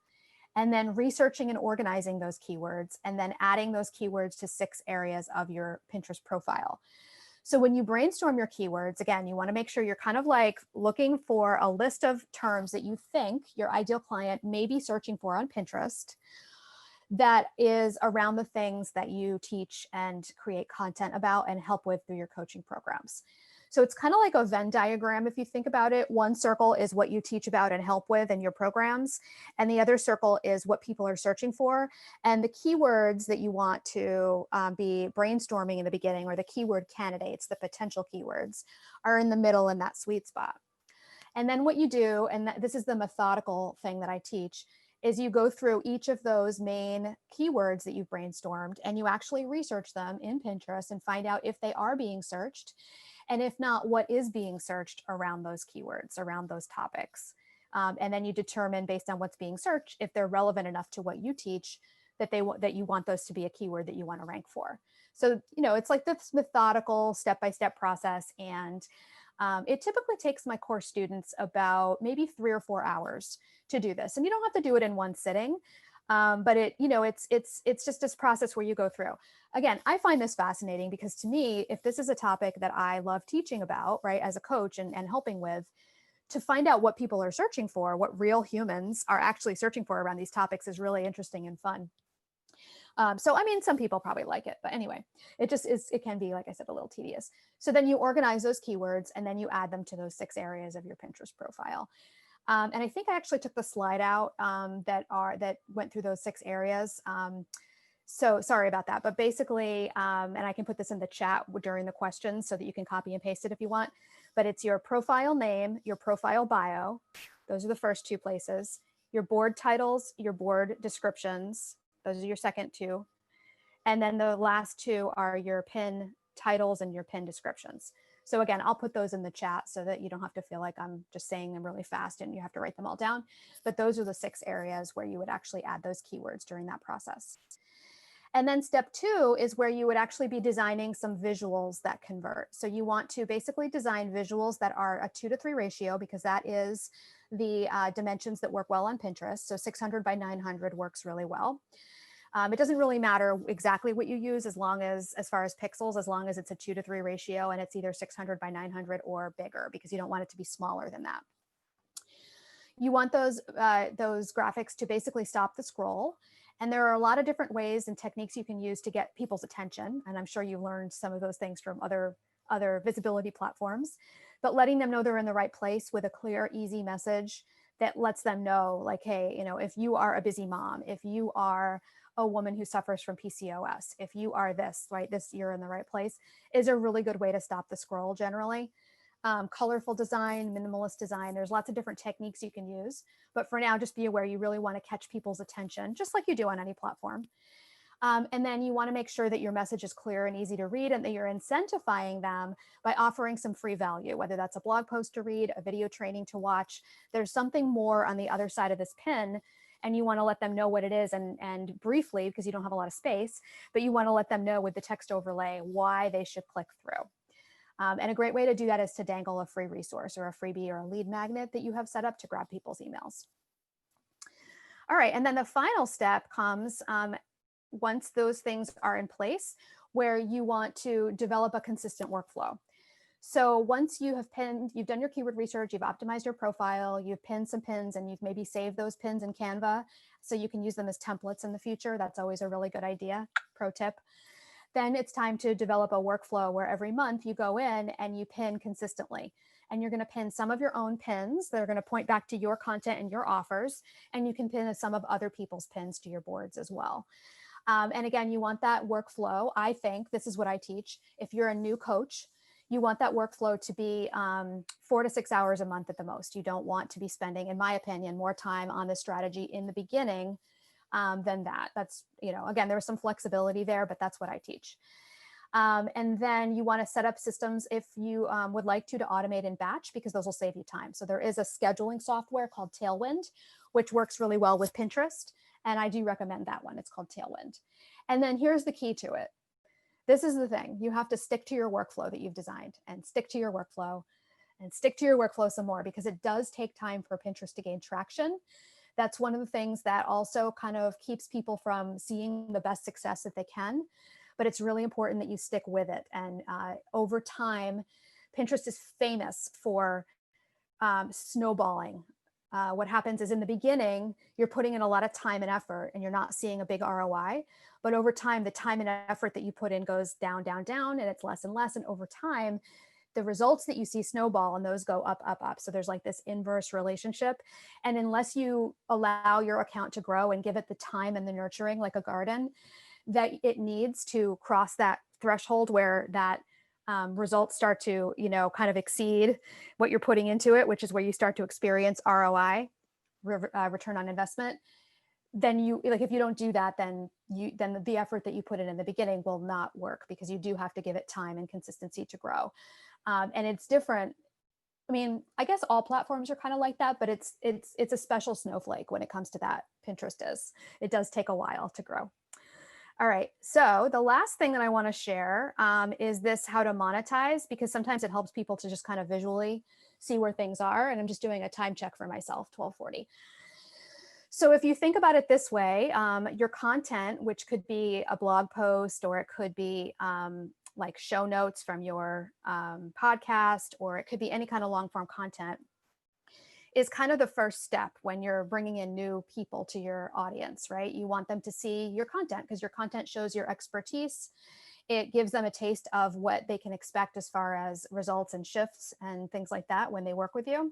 and then researching and organizing those keywords, and then adding those keywords to 6 areas of your Pinterest profile. So when you brainstorm your keywords, again, you want to make sure you're kind of like looking for a list of terms that you think your ideal client may be searching for on Pinterest that is around the things that you teach and create content about and help with through your coaching programs. So it's kind of like a Venn diagram. If you think about it, one circle is what you teach about and help with in your programs, and the other circle is what people are searching for. And the keywords that you want to be brainstorming in the beginning, or the keyword candidates, the potential keywords, are in the middle in that sweet spot. And then what you do, and this is the methodical thing that I teach, is you go through each of those main keywords that you've brainstormed, and you actually research them in Pinterest and find out if they are being searched. And if not, what is being searched around those keywords, around those topics. And then you determine, based on what's being searched, if they're relevant enough to what you teach, that you want those to be a keyword that you want to rank for. So, it's like this methodical step-by-step process. And it typically takes my course students about maybe 3 or 4 hours to do this. And you don't have to do it in one sitting. But it's just this process where you go through. Again, I find this fascinating because to me, if this is a topic that I love teaching about, right, as a coach and helping with, to find out what people are searching for, what real humans are actually searching for around these topics is really interesting and fun. So, I mean, some people probably like it, but anyway, it can be, like I said, a little tedious. So then you organize those keywords and then you add them to those 6 areas of your Pinterest profile. And I think I actually took the slide out that went through those 6 areas. So sorry about that, but basically, and I can put this in the chat during the questions so that you can copy and paste it if you want, but it's your profile name, your profile bio. Those are the first 2 places. Your board titles, your board descriptions. Those are your second 2. And then the last 2 are your pin titles and your pin descriptions. So again, I'll put those in the chat so that you don't have to feel like I'm just saying them really fast and you have to write them all down. But those are the 6 areas where you would actually add those keywords during that process. And then step 2 is where you would actually be designing some visuals that convert. So you want to basically design visuals that are a 2-to-3 ratio, because that is the dimensions that work well on Pinterest. So 600 by 900 works really well. It doesn't really matter exactly what you use as far as pixels, as long as it's a 2-to-3 ratio and it's either 600 by 900 or bigger, because you don't want it to be smaller than that. You want those graphics to basically stop the scroll. And there are a lot of different ways and techniques you can use to get people's attention. And I'm sure you learned some of those things from other visibility platforms, but letting them know they're in the right place with a clear, easy message that lets them know, like, hey, if you are a busy mom, if you are a woman who suffers from PCOS, if you are this, right, you're in the right place, is a really good way to stop the scroll generally. Colorful design, minimalist design, there's lots of different techniques you can use. But for now, just be aware you really want to catch people's attention, just like you do on any platform. And then you want to make sure that your message is clear and easy to read, and that you're incentivizing them by offering some free value, whether that's a blog post to read, a video training to watch. There's something more on the other side of this pin, and you want to let them know what it is, and briefly, because you don't have a lot of space, but you want to let them know with the text overlay why they should click through. And a great way to do that is to dangle a free resource or a freebie or a lead magnet that you have set up to grab people's emails. All right, and then the final step comes once those things are in place, where you want to develop a consistent workflow. So once you've done your keyword research, you've optimized your profile, you've pinned some pins, and you've maybe saved those pins in Canva so you can use them as templates in the future. That's always a really good idea, pro tip. Then it's time to develop a workflow where every month you go in and you pin consistently. And you're going to pin some of your own pins that are going to point back to your content and your offers. And you can pin some of other people's pins to your boards as well. And again, you want that workflow. I think this is what I teach. If you're a new coach, you want that workflow to be 4 to 6 hours a month at the most. You don't want to be spending, in my opinion, more time on the strategy in the beginning than that. That's, again, there's some flexibility there, but that's what I teach. And then you want to set up systems if you would like to automate in batch, because those will save you time. So there is a scheduling software called Tailwind, which works really well with Pinterest. And I do recommend that one. It's called Tailwind. And then here's the key to it. This is the thing. You have to stick to your workflow that you've designed, and stick to your workflow, and stick to your workflow some more, because it does take time for Pinterest to gain traction. That's one of the things that also kind of keeps people from seeing the best success that they can. But it's really important that you stick with it. And over time, Pinterest is famous for snowballing. What happens is in the beginning, you're putting in a lot of time and effort and you're not seeing a big ROI. But over time, the time and effort that you put in goes down, down, down, and it's less and less. And over time, the results that you see snowball, and those go up, up, up. So there's like this inverse relationship. And unless you allow your account to grow and give it the time and the nurturing, like a garden, that it needs to cross that threshold where that results start to, kind of exceed what you're putting into it, which is where you start to experience ROI, return on investment. Then if you don't do that, then the effort that you put in the beginning will not work, because you do have to give it time and consistency to grow. And it's different. I mean, I guess all platforms are kind of like that, but it's a special snowflake when it comes to that. Pinterest is. It does take a while to grow. All right. So the last thing that I want to share is this: how to monetize, because sometimes it helps people to just kind of visually see where things are. And I'm just doing a time check for myself, 12:40. So if you think about it this way, your content, which could be a blog post, or it could be like show notes from your podcast, or it could be any kind of long form content, is kind of the first step when you're bringing in new people to your audience, right? You want them to see your content because your content shows your expertise. It gives them a taste of what they can expect as far as results and shifts and things like that when they work with you.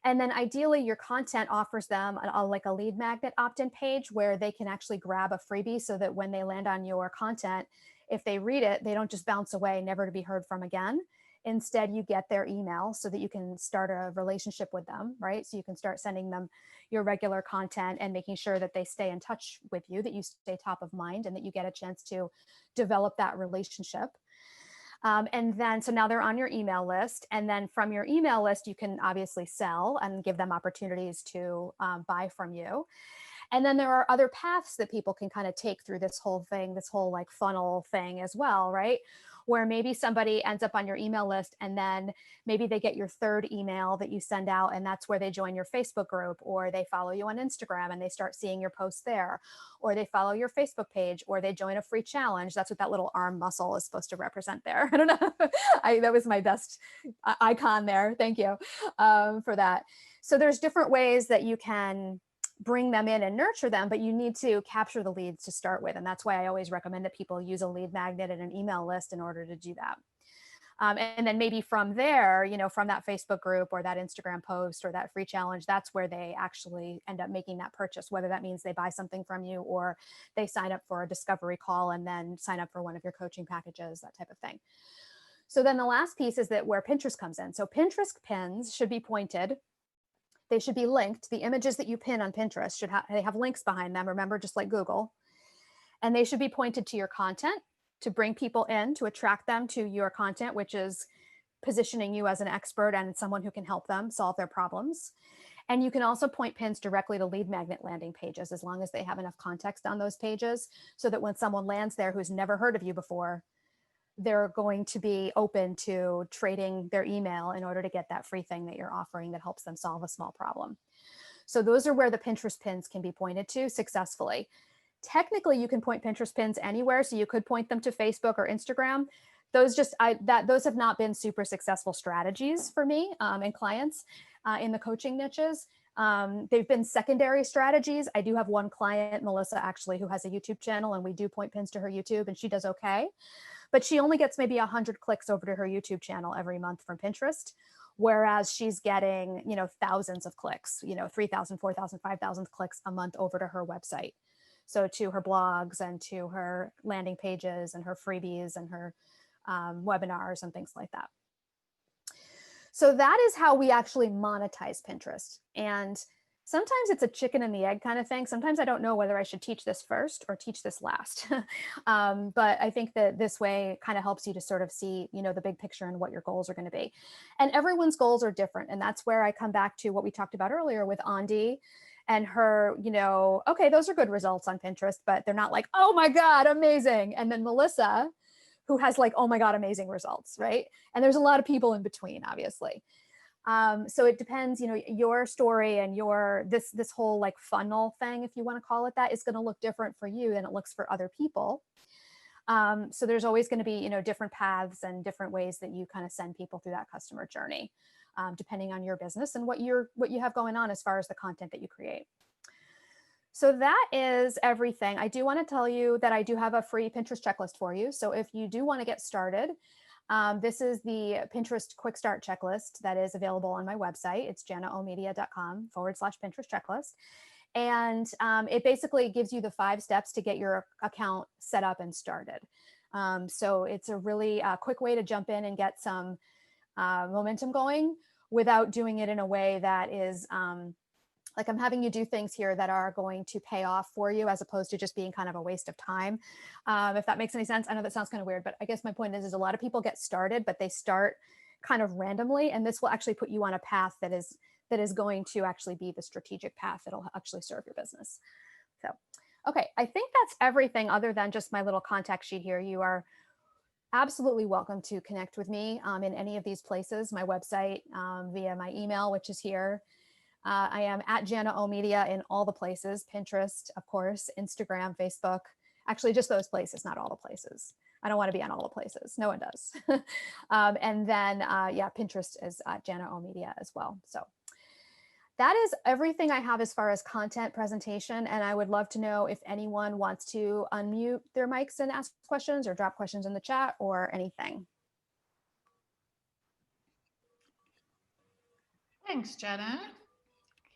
And then ideally your content offers them like a lead magnet opt-in page where they can actually grab a freebie so that when they land on your content, if they read it, they don't just bounce away, never to be heard from again. Instead, you get their email so that you can start a relationship with them, right? So you can start sending them your regular content and making sure that they stay in touch with you, that you stay top of mind, and that you get a chance to develop that relationship. And then, so now they're on your email list. And then from your email list, you can obviously sell and give them opportunities to buy from you. And then there are other paths that people can kind of take through this whole thing, this whole like funnel thing as well, right? Where maybe somebody ends up on your email list and then maybe they get your third email that you send out, and that's where they join your Facebook group, or they follow you on Instagram and they start seeing your posts there, or they follow your Facebook page, or they join a free challenge. That's what that little arm muscle is supposed to represent there. I don't know. That was my best icon there. Thank you for that. So there's different ways that you can bring them in and nurture them, but you need to capture the leads to start with. And that's why I always recommend that people use a lead magnet and an email list in order to do that. And then maybe from there, you know, from that Facebook group or that Instagram post or that free challenge, that's where they actually end up making that purchase, whether that means they buy something from you or they sign up for a discovery call and then sign up for one of your coaching packages, that type of thing. So then the last piece is that where Pinterest comes in. So Pinterest pins should be pointed. They should be linked. The images that you pin on Pinterest should they have links behind them, remember, just like Google. And they should be pointed to your content to bring people in, to attract them to your content, which is positioning you as an expert and someone who can help them solve their problems. And you can also point pins directly to lead magnet landing pages, as long as they have enough context on those pages, so that when someone lands there who's never heard of you before, they're going to be open to trading their email in order to get that free thing that you're offering that helps them solve a small problem. So those are where the Pinterest pins can be pointed to successfully. Technically, you can point Pinterest pins anywhere. So you could point them to Facebook or Instagram. Those have not been super successful strategies for me and clients in the coaching niches. They've been secondary strategies. I do have one client, Melissa, actually, who has a YouTube channel, and we do point pins to her YouTube, and she does okay. But she only gets maybe 100 clicks over to her YouTube channel every month from Pinterest, whereas she's getting, you know, thousands of clicks, you know, 3,000, 4,000, 5,000 clicks a month over to her website. So to her blogs and to her landing pages and her freebies and her webinars and things like that. So that is how we actually monetize Pinterest. And sometimes it's a chicken and the egg kind of thing. Sometimes I don't know whether I should teach this first or teach this last. But I think that this way kind of helps you to sort of see, you know, the big picture and what your goals are going to be. And everyone's goals are different. And that's where I come back to what we talked about earlier with Andi and her, you know, okay, those are good results on Pinterest, but they're not like, oh my God, amazing. And then Melissa, who has like, oh my God, amazing results, right? And there's a lot of people in between, obviously. So it depends, you know, your story and your, this whole like funnel thing, if you want to call it that, is going to look different for you than it looks for other people. So there's always going to be, you know, different paths and different ways that you kind of send people through that customer journey, depending on your business and what you have going on as far as the content that you create. So that is everything. I do want to tell you that I do have a free Pinterest checklist for you. So if you do want to get started, this is the Pinterest quick start checklist that is available on my website. It's janaomedia.com/Pinterest checklist. And it basically gives you the 5 steps to get your account set up and started. So it's a really quick way to jump in and get some momentum going without doing it in a way that is like I'm having you do things here that are going to pay off for you, as opposed to just being kind of a waste of time. If that makes any sense. I know that sounds kind of weird, but I guess my point is a lot of people get started, but they start kind of randomly. And this will actually put you on a path that is going to actually be the strategic path that'll actually serve your business. So, okay, I think that's everything other than just my little contact sheet here. You are absolutely welcome to connect with me in any of these places, my website, via my email, which is here. I am at Jana O Media in all the places, Pinterest, of course, Instagram, Facebook, actually just those places, not all the places. I don't want to be on all the places. No one does. And then, yeah, Pinterest is Jana O Media as well. So that is everything I have as far as content presentation. And I would love to know if anyone wants to unmute their mics and ask questions or drop questions in the chat or anything. Thanks, Jana.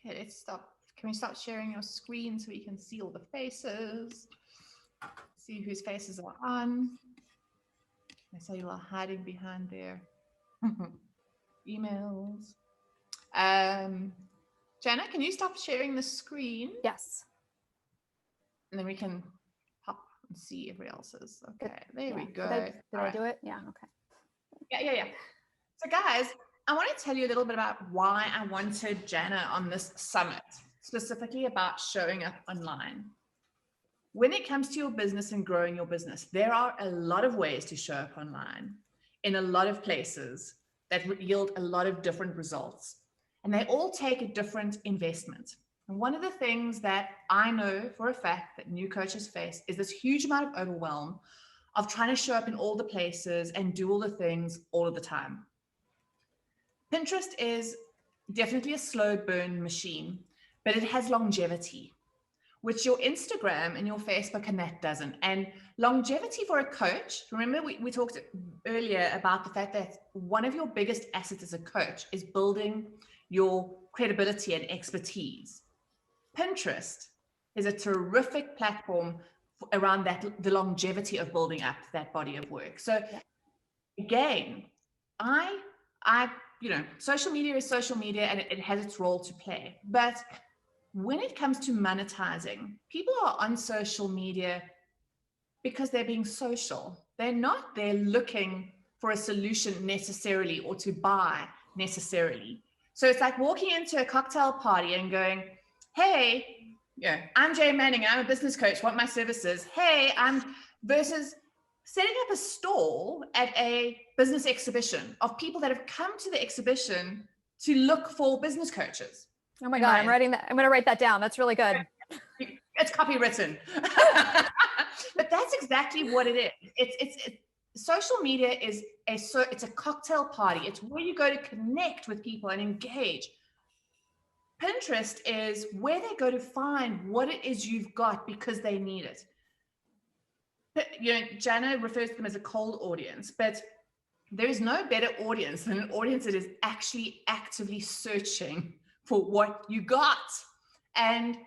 Okay, let's stop. Can we stop sharing your screen so we can see all the faces? See whose faces are on. I saw you are hiding behind their emails. Jana, can you stop sharing the screen? Yes. And then we can pop and see everybody else's. Okay, there we go. Did I do it? Yeah, okay. Yeah. So guys, I want to tell you a little bit about why I wanted Jana on this summit, specifically about showing up online. When it comes to your business and growing your business, there are a lot of ways to show up online in a lot of places that yield a lot of different results. And they all take a different investment. And one of the things that I know for a fact that new coaches face is this huge amount of overwhelm of trying to show up in all the places and do all the things all of the time. Pinterest is definitely a slow burn machine, but it has longevity, which your Instagram and your Facebook and that doesn't. And longevity for a coach, remember we talked earlier about the fact that one of your biggest assets as a coach is building your credibility and expertise. Pinterest is a terrific platform around that, the longevity of building up that body of work. So again, I social media is social media and it has its role to play. But when it comes to monetizing, people are on social media because they're being social. They're not there looking for a solution necessarily or to buy necessarily. So it's like walking into a cocktail party and going, hey, I'm Jay Manning, I'm a business coach, want my services. Hey, versus setting up a stall at a business exhibition of people that have come to the exhibition to look for business coaches. Oh my God, I'm writing that. I'm going to write that down. That's really good. It's copywritten. But that's exactly what it is. It's social media is it's a cocktail party. It's where you go to connect with people and engage. Pinterest is where they go to find what it is you've got because they need it. Jana refers to them as a cold audience, but there is no better audience than an audience that is actually actively searching for what you got. And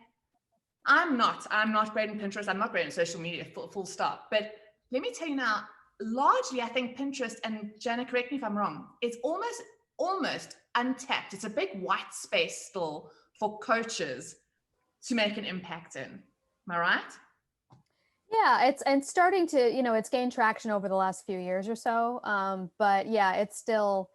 I'm not great in Pinterest. I'm not great in social media, full stop. But let me tell you now, largely, I think Pinterest, and Jana, correct me if I'm wrong, it's almost untapped. It's a big white space still for coaches to make an impact in. Am I right? Yeah, it's starting to, it's gained traction over the last few years or so. But yeah, it's still,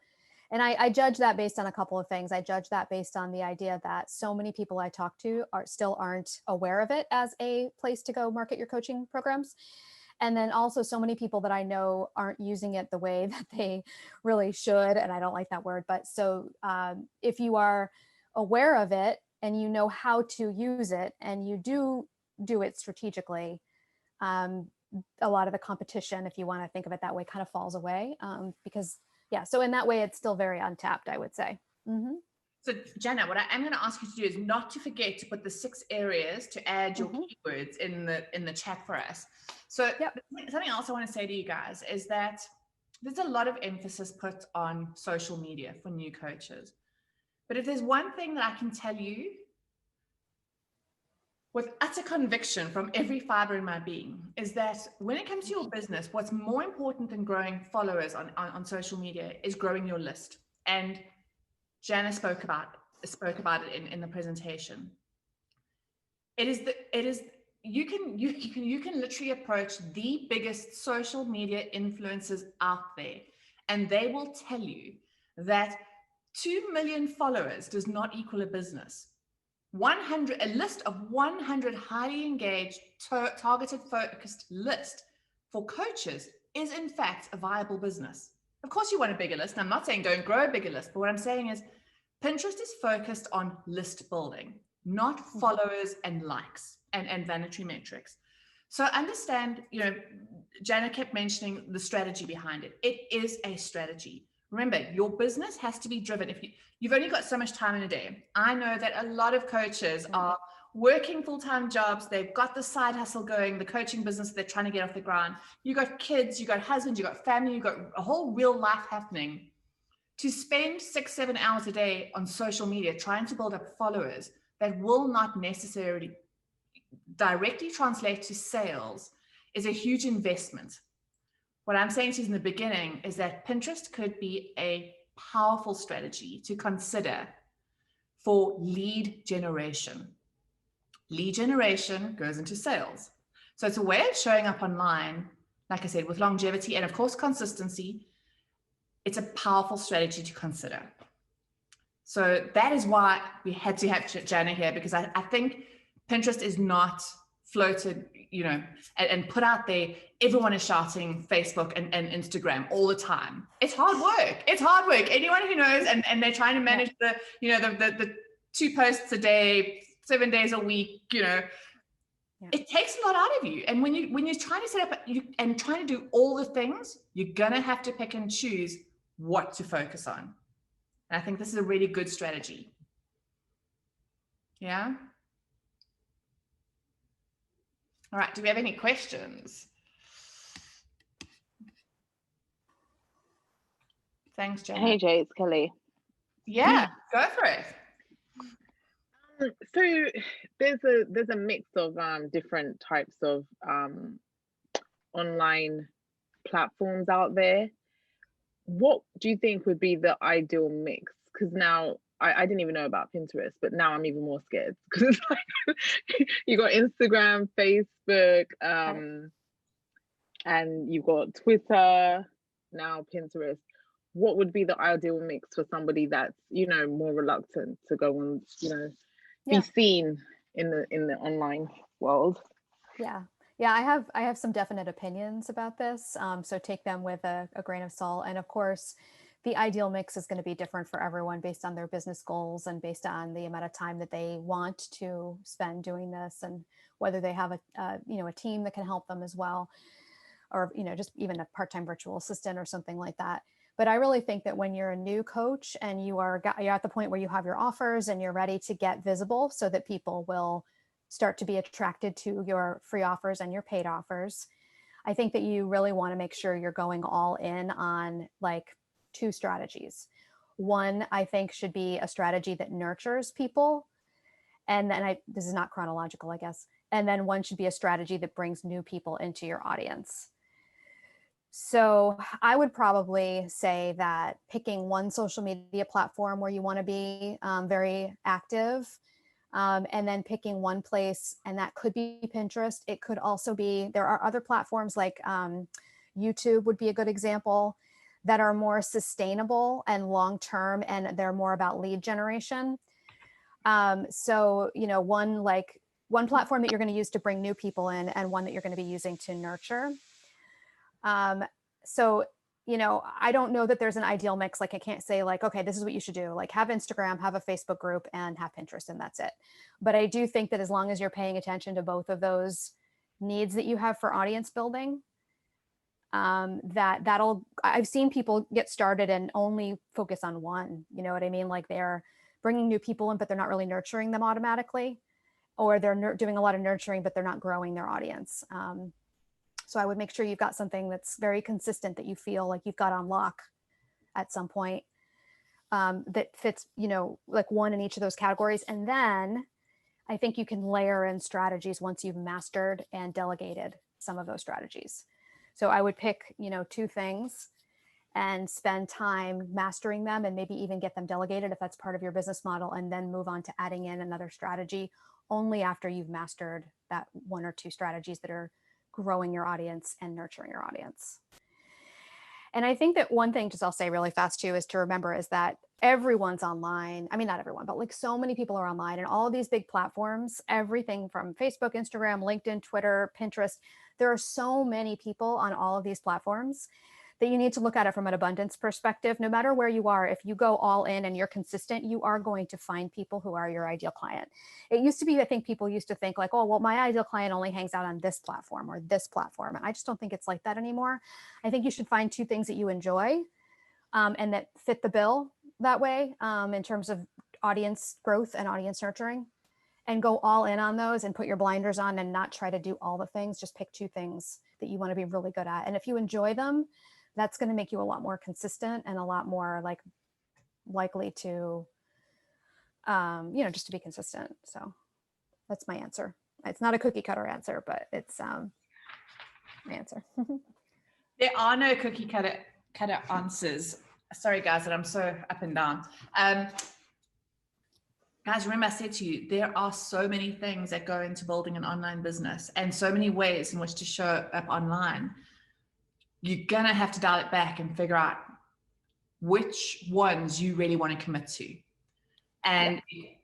and I judge that based on a couple of things. I judge that based on the idea that so many people I talk to aren't aware of it as a place to go market your coaching programs. And then also so many people that I know aren't using it the way that they really should. And I don't like that word, but so if you are aware of it and you know how to use it and you do it strategically, a lot of the competition, if you want to think of it that way, kind of falls away because so in that way, it's still very untapped, I would say. Mm-hmm. So Jana, what I am going to ask you to do is not to forget to put the 6 areas to add your keywords in the chat for us. So something else I want to say to you guys is that there's a lot of emphasis put on social media for new coaches. But if there's one thing that I can tell you with utter conviction from every fiber in my being is that when it comes to your business, what's more important than growing followers on social media is growing your list. And Jana spoke about it in the presentation. You can literally approach the biggest social media influencers out there, and they will tell you that 2 million followers does not equal a business. A list of 100 highly engaged, targeted, focused list for coaches is in fact a viable business. Of course you want a bigger list. And I'm not saying don't grow a bigger list, but what I'm saying is Pinterest is focused on list building, not followers and likes and vanity metrics. So understand, Jana kept mentioning the strategy behind it. It is a strategy. Remember, your business has to be driven. If you've only got so much time in a day. I know that a lot of coaches are working full-time jobs. They've got the side hustle going, the coaching business they're trying to get off the ground. You got kids, you got husbands, you got family, you got a whole real life happening. To spend 6-7 hours a day on social media trying to build up followers that will not necessarily directly translate to sales is a huge investment. What I'm saying to you in the beginning is that Pinterest could be a powerful strategy to consider for lead generation. Lead generation goes into sales. So it's a way of showing up online, like I said, with longevity and of course consistency. It's a powerful strategy to consider. So that is why we had to have Jana here, because I think Pinterest is not floated, and put out there. Everyone is shouting Facebook and Instagram all the time. It's hard work. It's hard work. Anyone who knows, and they're trying to manage the 2 posts a day, 7 days a week, it takes a lot out of you. And when you're trying to set up and trying to do all the things, you're gonna have to pick and choose what to focus on. And I think this is a really good strategy. Yeah. All right, do we have any questions? Thanks, Jana. Hey, Jay, it's Kelly. Yeah, go for it. So there's a mix of different types of online platforms out there. What do you think would be the ideal mix? Because now I didn't even know about Pinterest, but now I'm even more scared because it's like you got Instagram, Facebook, and you've got Twitter, now Pinterest. What would be the ideal mix for somebody that's, more reluctant to go on, be seen in the online world? Yeah, I have some definite opinions about this. So take them with a grain of salt. And of course, the ideal mix is going to be different for everyone based on their business goals and based on the amount of time that they want to spend doing this, and whether they have a team that can help them as well, or just even a part-time virtual assistant or something like that. But I really think that when you're a new coach and you're at the point where you have your offers and you're ready to get visible so that people will start to be attracted to your free offers and your paid offers, I think that you really want to make sure you're going all in on like 2 strategies. One, I think, should be a strategy that nurtures people. And then this is not chronological, I guess. And then one should be a strategy that brings new people into your audience. So I would probably say that picking one social media platform where you want to be very active, and then picking one place, and that could be Pinterest. It could also be, there are other platforms like YouTube would be a good example, that are more sustainable and long-term, and they're more about lead generation. So, one platform that you're going to use to bring new people in, and one that you're going to be using to nurture. So, I don't know that there's an ideal mix. Like, I can't say like, okay, this is what you should do. Like, have Instagram, have a Facebook group, and have Pinterest, and that's it. But I do think that as long as you're paying attention to both of those needs that you have for audience building, I've seen people get started and only focus on one, you know what I mean? Like, they're bringing new people in, but they're not really nurturing them automatically, or they're doing a lot of nurturing, but they're not growing their audience. So I would make sure you've got something that's very consistent, that you feel like you've got on lock at some point, that fits, like one in each of those categories. And then I think you can layer in strategies once you've mastered and delegated some of those strategies. So I would pick, 2 things and spend time mastering them, and maybe even get them delegated if that's part of your business model, and then move on to adding in another strategy only after you've mastered that 1 or 2 strategies that are growing your audience and nurturing your audience. And I think that one thing, just I'll say really fast too, is to remember is that everyone's online. I mean, not everyone, but like so many people are online, and all of these big platforms, everything from Facebook, Instagram, LinkedIn, Twitter, Pinterest, there are so many people on all of these platforms that you need to look at it from an abundance perspective. No matter where you are, if you go all in and you're consistent, you are going to find people who are your ideal client. It used to be, I think people used to think like, oh, well, my ideal client only hangs out on this platform or this platform. And I just don't think it's like that anymore. I think you should find 2 things that you enjoy and that fit the bill that way in terms of audience growth and audience nurturing, and go all in on those and put your blinders on and not try to do all the things. Just pick 2 things that you want to be really good at. And if you enjoy them, that's going to make you a lot more consistent and a lot more like likely to, just to be consistent. So that's my answer. It's not a cookie cutter answer, but it's my answer. There are no cookie cutter answers. Sorry, guys, that I'm so up and down. Guys, remember I said to you, there are so many things that go into building an online business and so many ways in which to show up online. You're going to have to dial it back and figure out which ones you really want to commit to. And,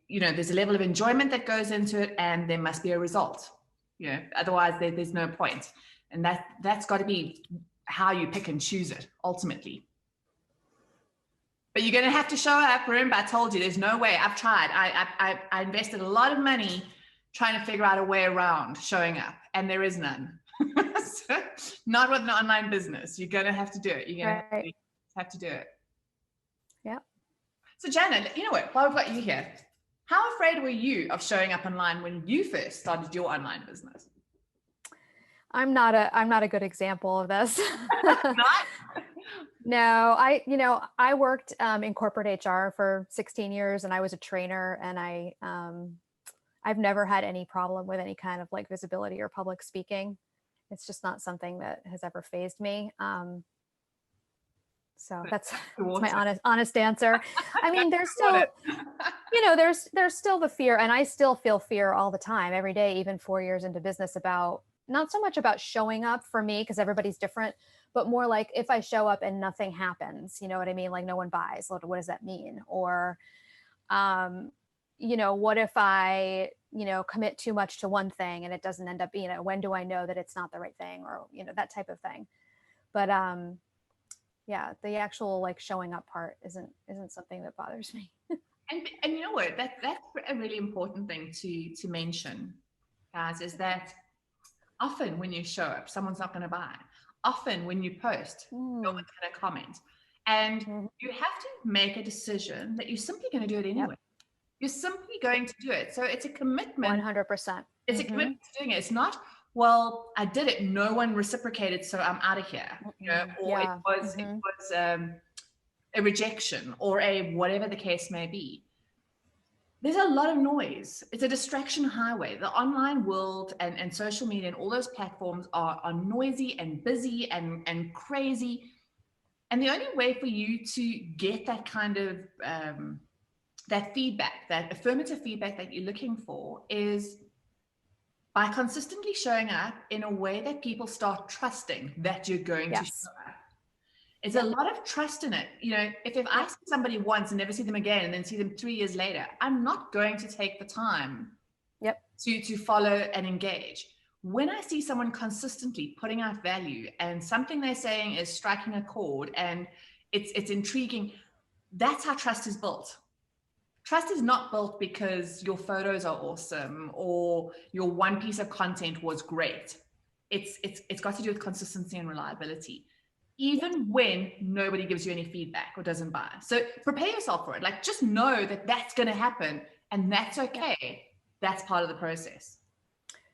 there's a level of enjoyment that goes into it, and there must be a result. Otherwise there's no point. And that's got to be how you pick and choose it ultimately. But you're going to have to show up. Remember, I told you, there's no way. I've tried. I invested a lot of money trying to figure out a way around showing up, and there is none. So, not with an online business. You're going to have to do it. You're going to have to do it. Yeah. So Jana, you know what? While we've got you here, how afraid were you of showing up online when you first started your online business? I'm not a good example of this. Not? No, I worked in corporate HR for 16 years, and I was a trainer, and I've never had any problem with any kind of like visibility or public speaking. It's just not something that has ever fazed me. So that's my honest answer. I mean, there's still, there's still the fear, and I still feel fear all the time, every day, even 4 years into business, about not so much about showing up for me, because everybody's different, but more like if I show up and nothing happens, you know what I mean? Like no one buys, what does that mean? Or, what if I, commit too much to one thing and it doesn't end up being, when do I know that it's not the right thing, or, that type of thing. But, the actual like showing up part isn't something that bothers me. And you know what, that's a really important thing to mention, guys, is that often when you show up, someone's not going to buy. Often when you post, no one's going to comment. And you have to make a decision that you're simply going to do it anyway. Yep. You're simply going to do it. So it's a commitment. 100%. It's a commitment to doing it. It's not, well, I did it, no one reciprocated, so I'm out of here. Or it was a rejection, or a whatever the case may be. There's a lot of noise. It's a distraction highway. The online world and social media and all those platforms are noisy and busy and crazy. And the only way for you to get that kind of that feedback, that affirmative feedback that you're looking for, is by consistently showing up in a way that people start trusting that you're going to show up. It's a lot of trust in it. If I see somebody once and never see them again, and then see them 3 years later, I'm not going to take the time to follow and engage. When I see someone consistently putting out value, and something they're saying is striking a chord and it's intriguing, that's how trust is built. Trust is not built because your photos are awesome or your one piece of content was great. It's got to do with consistency and reliability, even when nobody gives you any feedback or doesn't buy. So prepare yourself for it. Like, just know that that's going to happen, and that's okay. That's part of the process.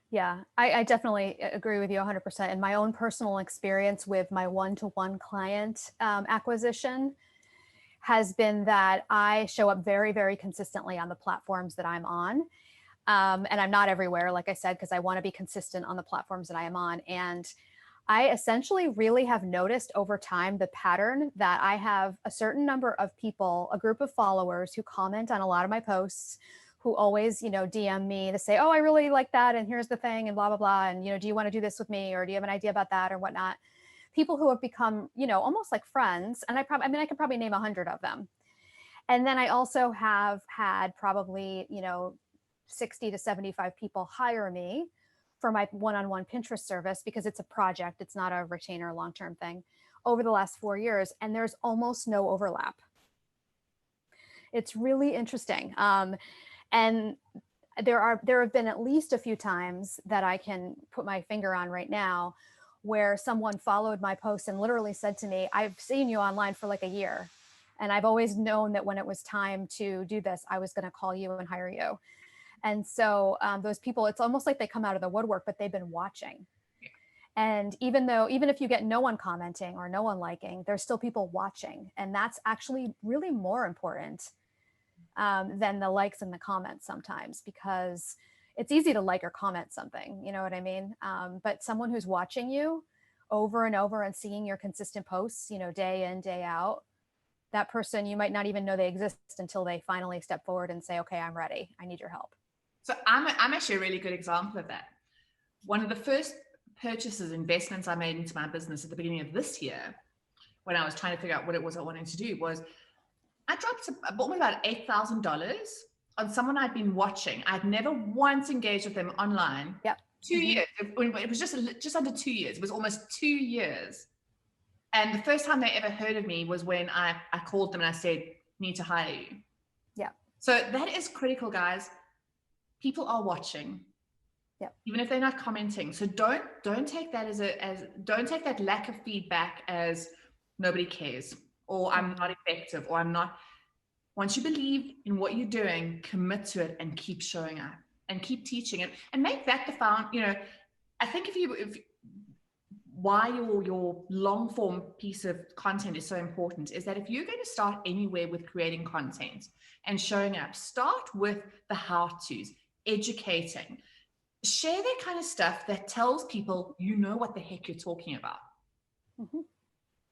Yeah, I definitely agree with you 100%. In my own personal experience with my one-to-one client acquisition has been that I show up very, very consistently on the platforms that I'm on. And I'm not everywhere, like I said, because I want to be consistent on the platforms that I am on. And I essentially really have noticed over time the pattern that I have a certain number of people, a group of followers who comment on a lot of my posts, who always, DM me to say, oh, I really like that, and here's the thing, and blah, blah, blah. And, do you want to do this with me? Or do you have an idea about that or whatnot? People who have become, almost like friends. And I could probably name 100 of them. And then I also have had probably, 60 to 75 people hire me for my one-on-one Pinterest service, because it's a project. It's not a retainer long-term thing, over the last 4 years, and there's almost no overlap. It's really interesting. And there have been at least a few times that I can put my finger on right now where someone followed my post and literally said to me, I've seen you online for like a year, and I've always known that when it was time to do this, I was going to call you and hire you. And so those people, it's almost like they come out of the woodwork, but they've been watching. And even if you get no one commenting or no one liking, there's still people watching. And that's actually really more important than the likes and the comments sometimes, because it's easy to like or comment something, you know what I mean? But someone who's watching you over and over and seeing your consistent posts, you know, day in, day out, that person, you might not even know they exist until they finally step forward and say, okay, I'm ready. I need your help. So I'm actually a really good example of that. One of the first purchases, investments I made into my business at the beginning of this year, when I was trying to figure out what it was I wanted to do, was I bought me about $8,000 on someone I'd been watching. I'd never once engaged with them online. Yep. 2 years. It was just under 2 years. It was almost 2 years. And the first time they ever heard of me was when I called them and I said, need to hire you. Yeah. So that is critical, guys. People are watching. Yep. Even if they're not commenting. So don't take that don't take that lack of feedback as nobody cares, or I'm not effective, or I'm not. Once you believe in what you're doing, commit to it and keep showing up and keep teaching it, and make that the I think why your long form piece of content is so important is that if you're going to start anywhere with creating content and showing up, start with the how-tos, educating, share that kind of stuff that tells people you know what the heck you're talking about. Mm-hmm.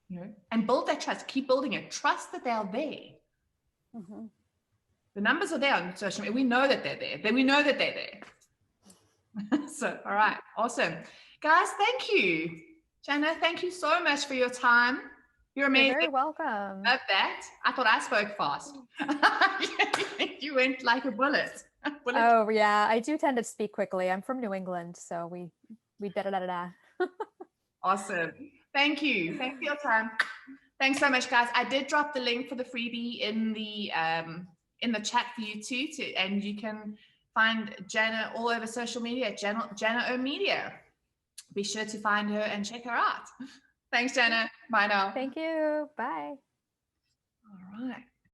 You know, and build that trust. Keep building it. Trust that they are there. Mm-hmm. The numbers are there on social media. We know that they're there. We know that they're there. So, all right, awesome, guys. Thank you, Jana. Thank you so much for your time. You're amazing. You're very welcome. Love that. I thought I spoke fast. You went like a bullet. Oh yeah, I do tend to speak quickly. I'm from New England, so we da-da-da-da-da. Awesome. Thank you. Thanks for your time. Thanks so much, guys. I did drop the link for the freebie in the chat for you too, and you can find Jana all over social media, Jana O Media. Be sure to find her and check her out. Thanks, Jana. Bye now. Thank you. Bye.